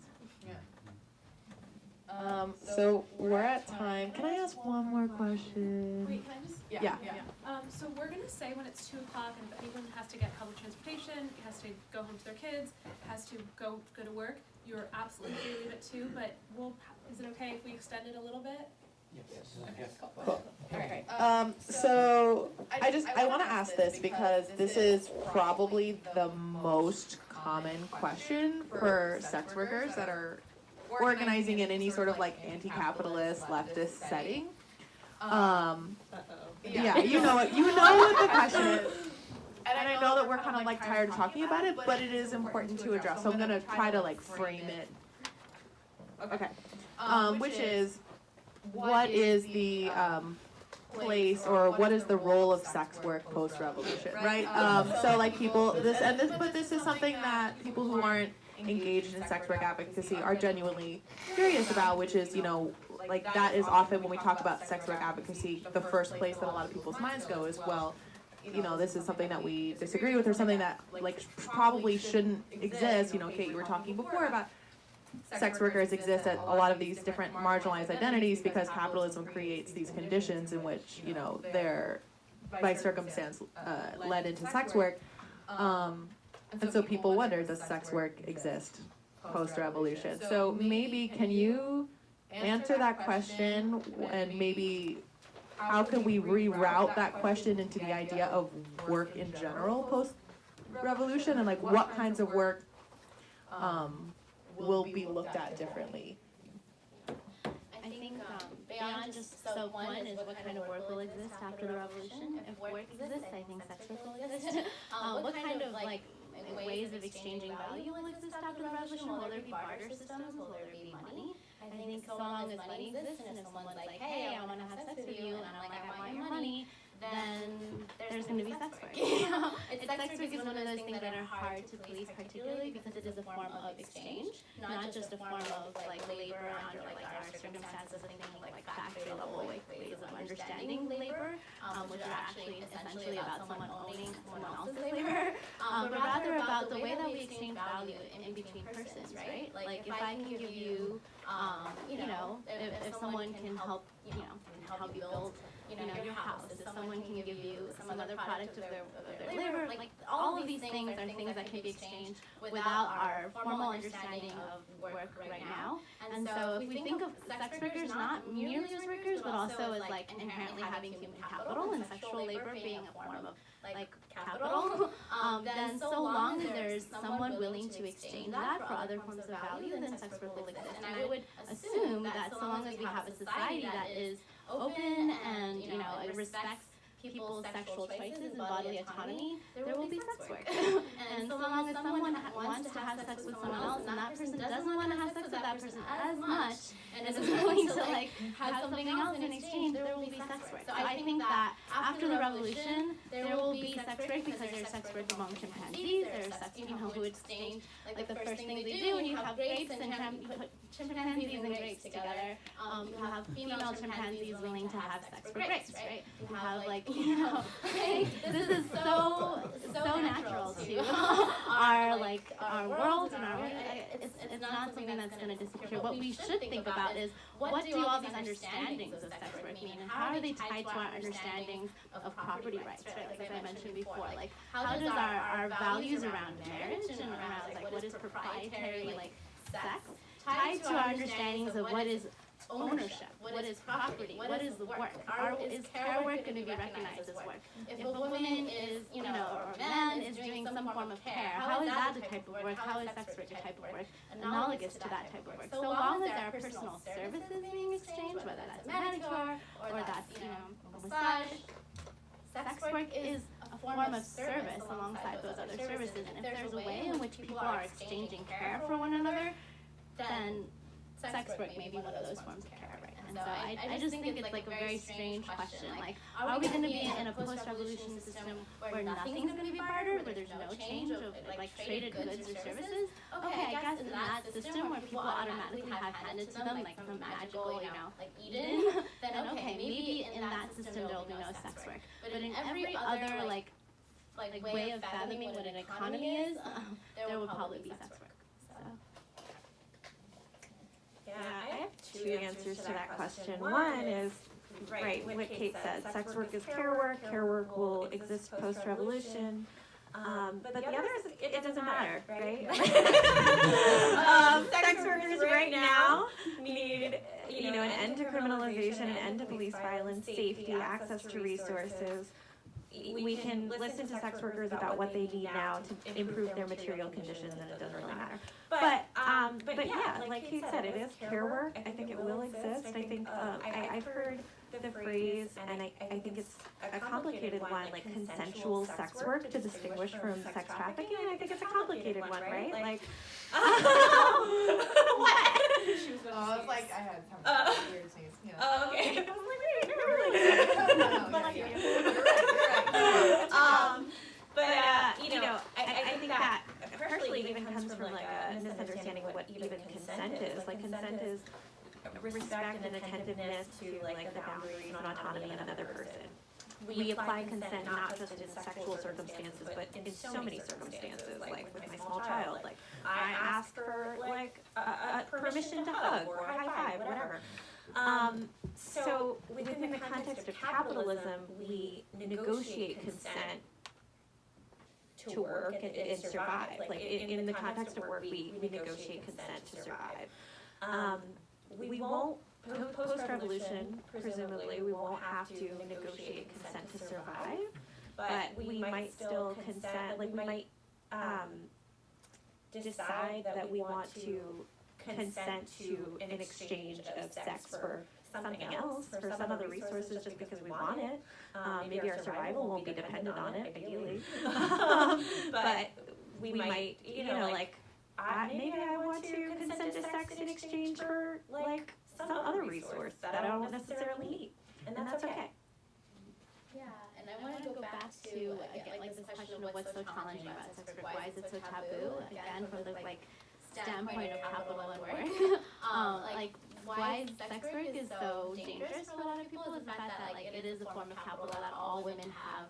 So we're at time. Can I ask one more question? Wait, can I just? Yeah. So we're going to say when it's 2 o'clock and if anyone has to get public transportation, has to go home to their kids, has to go to work, you're absolutely free to leave at 2, but is it okay if we extend it a little bit? Yes. Cool. Okay. So I want to ask this because this is probably the most common question for sex workers that are organizing in any sort of anti-capitalist leftist setting. Yeah, you know what the question is. And I know that we're kind of tired of talking about it, but it is important to address. So I'm gonna try to frame it. Okay. Which is, what is the place, or what is the role of sex work post-revolution, right? So people, but this is something that people who aren't engaged in sex work advocacy are genuinely curious about, which is, that is often when we talk about sex work advocacy, the first place that a lot of people's minds go is, well, this is something that we disagree with, or something that probably shouldn't exist. Kate, you were talking before about sex workers exist at a lot of these different marginalized identities because capitalism creates these conditions in which, they're by circumstance led into sex work. And so people wonder, does sex work exist post-revolution? So maybe can you answer that question, and maybe how can we reroute that question into the idea of work in general post-revolution, and what kinds of work will be looked at differently? I think beyond just, so one is what kind of work will exist after the revolution. If work exists, I think sex work will exist. What kind of ways of exchanging value will exist after the revolution? Will there be barter systems? Will there be money? I think so long as money exists, and if someone's hey, I want to have sex with you, and I'm I want your money, then there's going to be sex work. Sex work is one of those things that are hard to police, particularly because it is a form of exchange, not just a form of labor under our circumstances, thinking factory level ways of understanding labor, which are actually essentially about someone owning someone else's labor, but rather about the way that we exchange value in between persons, right? If I can give you, if someone can help you build your house, if someone can give you some other product of their labor, all of these things are things that can be exchanged without our formal understanding of work right now. And so if we think of sex workers not merely as workers, but also as inherently having human capital and sexual labor being a form of capital, then so long as there's someone willing to exchange that for other forms of value, then sex work will exist. And I would assume that so long as we have a society that is open and it respects people's sexual choices and bodily autonomy, there will be sex work. And so long as someone wants to have sex with someone else and that person doesn't want to have sex with that person as much and is willing to like have something else in exchange, there will be sex work. So I think that after the revolution, there will be sex work because there's sex work among chimpanzees. There's sex, who exchange like the first thing they do when you have grapes and you put chimpanzees and grapes together. You have female chimpanzees willing to have sex for grapes, right? You have like this is so natural to our world and our it's not something that's going to disappear. What we should think about is what do all these understandings of sex work mean, and how are they tied to our understandings of property rights, right? Like I mentioned before, like how does our values around marriage and around like what is proprietary like sex tied to our understandings of what is ownership, what is property, what is the work? Is care work going to be recognized as work? If a woman is, or a man is doing some form of care, how is that the type of work? How is sex work a type of work analogous to that type of work? So long as there are personal services being exchanged, whether that's a manicure or that's, a massage, sex work is a form of service alongside those other services. And if there's a way in which people are exchanging care for one another, then sex work may be one of those forms of care, right? And so I just think it's like a very strange question. Like, are we going to be in a post-revolution system where nothing's going to be bartered, where there's no change of like traded goods or services? Okay, I guess in that system where people automatically have handed to them like some magical, like Eden, then okay, maybe in that system there'll be no sex work. But in every other like way of fathoming what an economy is, there will probably be sex work. Yeah, I have two answers to that question. One is, right, what Kate said, sex work is care work will exist post-revolution. But the other is, it doesn't matter, right? Sex workers right now need, an end to criminalization, an end to police violence, safety, access to resources. We can listen to sex workers about what they need now to improve their material conditions, and it doesn't really matter. But yeah, like Kate said, it is care work. I think it will exist. I think I've heard the phrase, and I think it's a complicated one, like consensual sex work to distinguish from sex trafficking. I think it's a complicated one, right? Like, what? I was like, I had some weird things. Oh, okay. I was like, wait, you're really I think that partially even comes from like a misunderstanding of what even consent is. Like consent is respect and attentiveness to like the boundaries and autonomy of another person. We apply consent not just in sexual circumstances, but in so many circumstances. Like with my small child, like I ask for like a permission to hug or high five, whatever. So within the context of capitalism, we negotiate consent to work and survive. Like in the context of work, we negotiate consent to survive. We won't, post-revolution, presumably, we won't have to negotiate consent to survive, but we might still consent, like we might decide that we want to consent to an exchange of sex for something else, for some other resources just because we want it. Maybe our survival won't be dependent on it, ideally. But we might, maybe I want to consent to sex in exchange for, like, some other resource that I don't necessarily need. And that's okay. Yeah, and I want to go back to, again, like this question of what's so challenging about sex work. Why is it so taboo? Again, from the, standpoint of capital and work. Why sex work is so dangerous for a lot of people is the fact that, it is a form of capital that all women have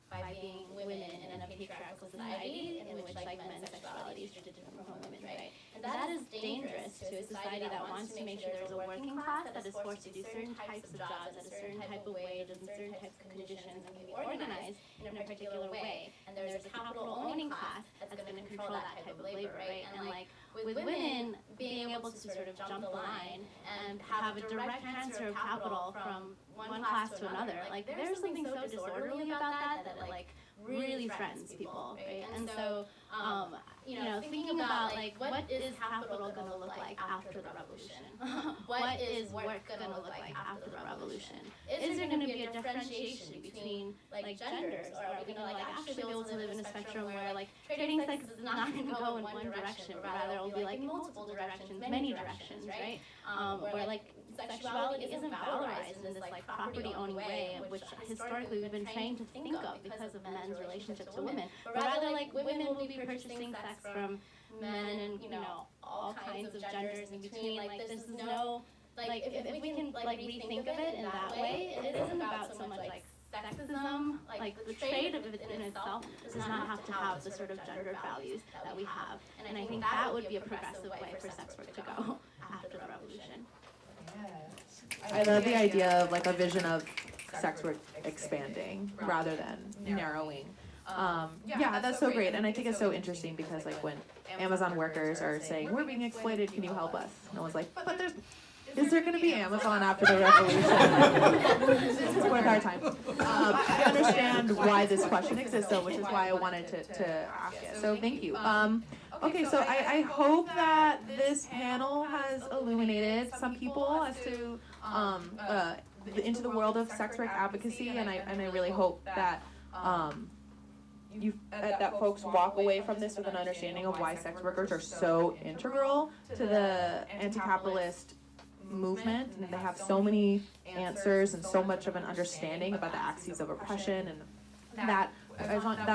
by being women in a patriarchal society in which men's sexuality is treated different from women, right? And that is dangerous to a society that wants to make sure there's a working class that is forced to do certain types of jobs at a certain type of wage and certain types of conditions and can be organized in a particular way. And there's a capital owning class that's going to control that type of labor, right? And with women being able to sort of jump the line and have a direct transfer of capital from one class to another, there's something so disorderly about that it really threatens people, right? And so, thinking about about like what is capital going to look like after the revolution? What is work going to look like after the revolution? Is there going to be a differentiation between like genders, or are we going to like actually be able to live in a spectrum where like trading sex is not going to go in one direction, but rather it'll be like in multiple directions, many directions, right? Where like sexuality isn't valorized in this like property-owning way, which historically we've been trained to think of because of men's relationship to women, but rather like women will be purchasing sex from men and all kinds of genders in between. Like this is no like if we can like rethink of it in that way, it isn't about so much like sexism. Like the trade of it in itself does not have to have the sort of gendered values that we have, and I think that would be a progressive way for sex work to go after the revolution. I love the idea of like a vision of sex work expanding rather than narrowing. Yeah, that's so great, and I think it's so interesting because like when Amazon workers are saying we're being exploited, can you help us? No one's like, but is there going to be Amazon after the revolution? This is worth our time. I understand why this question exists, though, which is why I wanted to ask it. So thank you. Okay, so I hope that this panel has illuminated some people as to into the world of sex work advocacy, and I really hope that that folks walk away from this with an understanding of why sex workers are so integral to the anti-capitalist movement, and they have so many answers and so much of an understanding about the axes of oppression, and that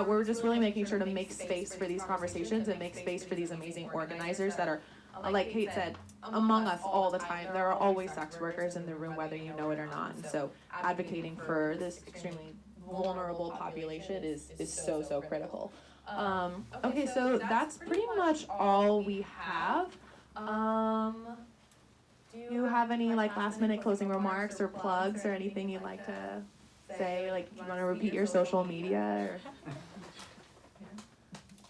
we're just really making sure to make space for these conversations and make space for these amazing organizers that are, like Kate said, among us all the time. There are always sex workers in the room, whether you know it or not, and so advocating for this extremely vulnerable population is so critical. Okay, so that's pretty much all we have. Do you have any like last minute closing remarks or plugs or anything you'd like to say? Like, you want to repeat your social media? Or?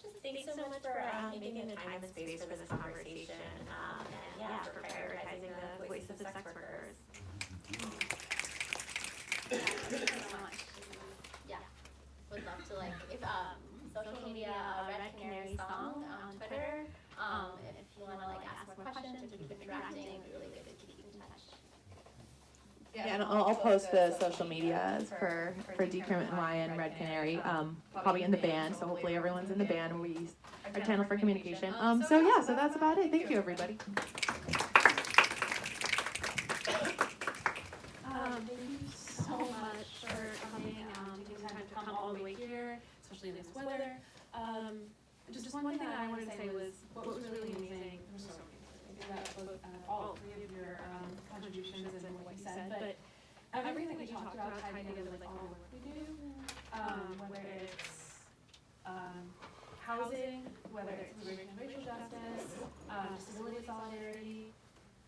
Just thanks so much for making the time and space for this conversation, and for prioritizing the voices of sex workers. Thank you so much. Yeah, would love to like if social media, Red Canary song on Twitter. If you want to like ask more questions or keep interacting, it'd be really good to keep in touch. Yeah, and I'll post the social medias for Decrim and Red Canary, probably in the band, so hopefully everyone's in the band where we use our channel for communication. So that's about it. Thank you, everybody. Thank you so much for coming, taking time to come all the way here, especially in this weather. Just one thing that I wanted to say was what was really amazing. There were so many things that both all three of your contributions and what you said, but everything we talked about tied together with like all the work we do, whether it's housing, whether it's immigration and racial justice, disability solidarity,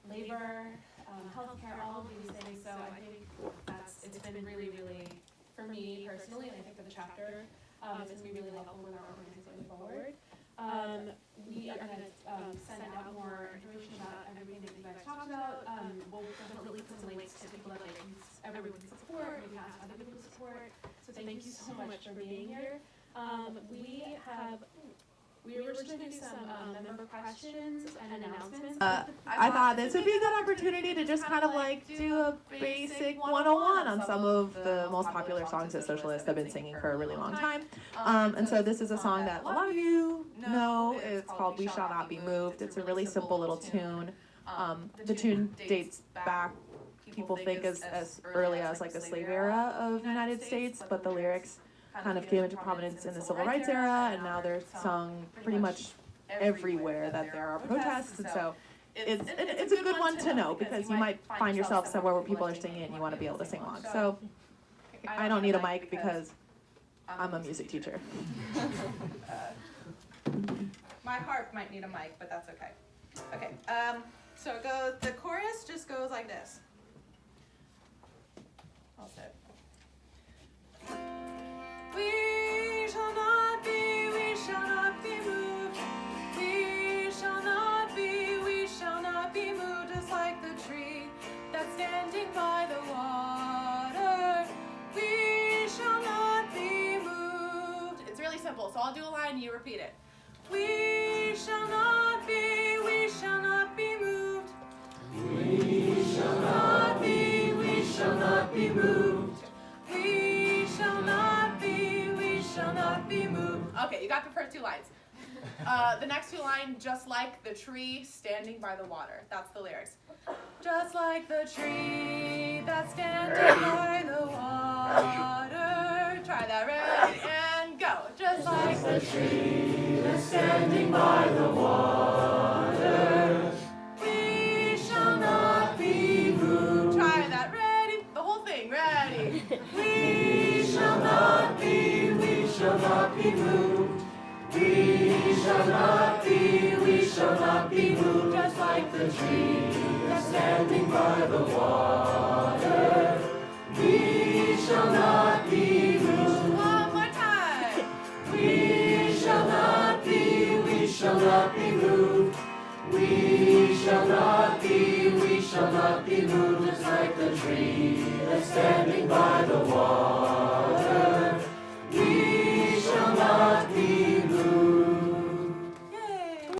labor, healthcare, all of these things. So I think it's been really, really, for me personally, and I think for the chapter, it's going to be really helpful with our organization going forward. We are going to send out more information about everything that you guys talked about. We'll definitely put some links to people that everyone can support, maybe ask other people to support. So thank you so much for being here. We were just going to do some member questions and announcements. I thought this would be a good opportunity to just kind of like do a basic 101 on some of the most popular songs that socialists have been singing for a really long time. And so this is a song that a lot of you know. It's called We Shall Not Be Moved. It's a really simple little tune. The tune dates back, people think, as early as like the slave era of the United States, but the lyrics kind of came into prominence in the civil rights era, and now they're sung pretty much everywhere that there are protests, and so it's a good one to know because you might find yourself somewhere where people are singing it and you want to be able to sing along. So I don't need a mic because I'm a music teacher. My harp might need a mic, but that's okay. Okay, so it goes, the chorus just goes like this. I'll say it. We shall not be moved. We shall not be moved, just like the tree that's standing by the water. We shall not be moved. It's really simple, so I'll do a line and you repeat it. We shall not The next two lines, just like the tree standing by the water. That's the lyrics. Just like the tree that's standing by the water. Try that, ready, and go. Just like the tree that's standing by the water. We shall not be moved. Try that, ready, the whole thing, ready. We shall not be moved. We shall not be moved. We shall not be moved. Just like the tree that's standing by the water. We shall not be moved. One more time. We shall not be moved. We shall not be moved. We shall not be moved. Just like the tree that's standing by the water.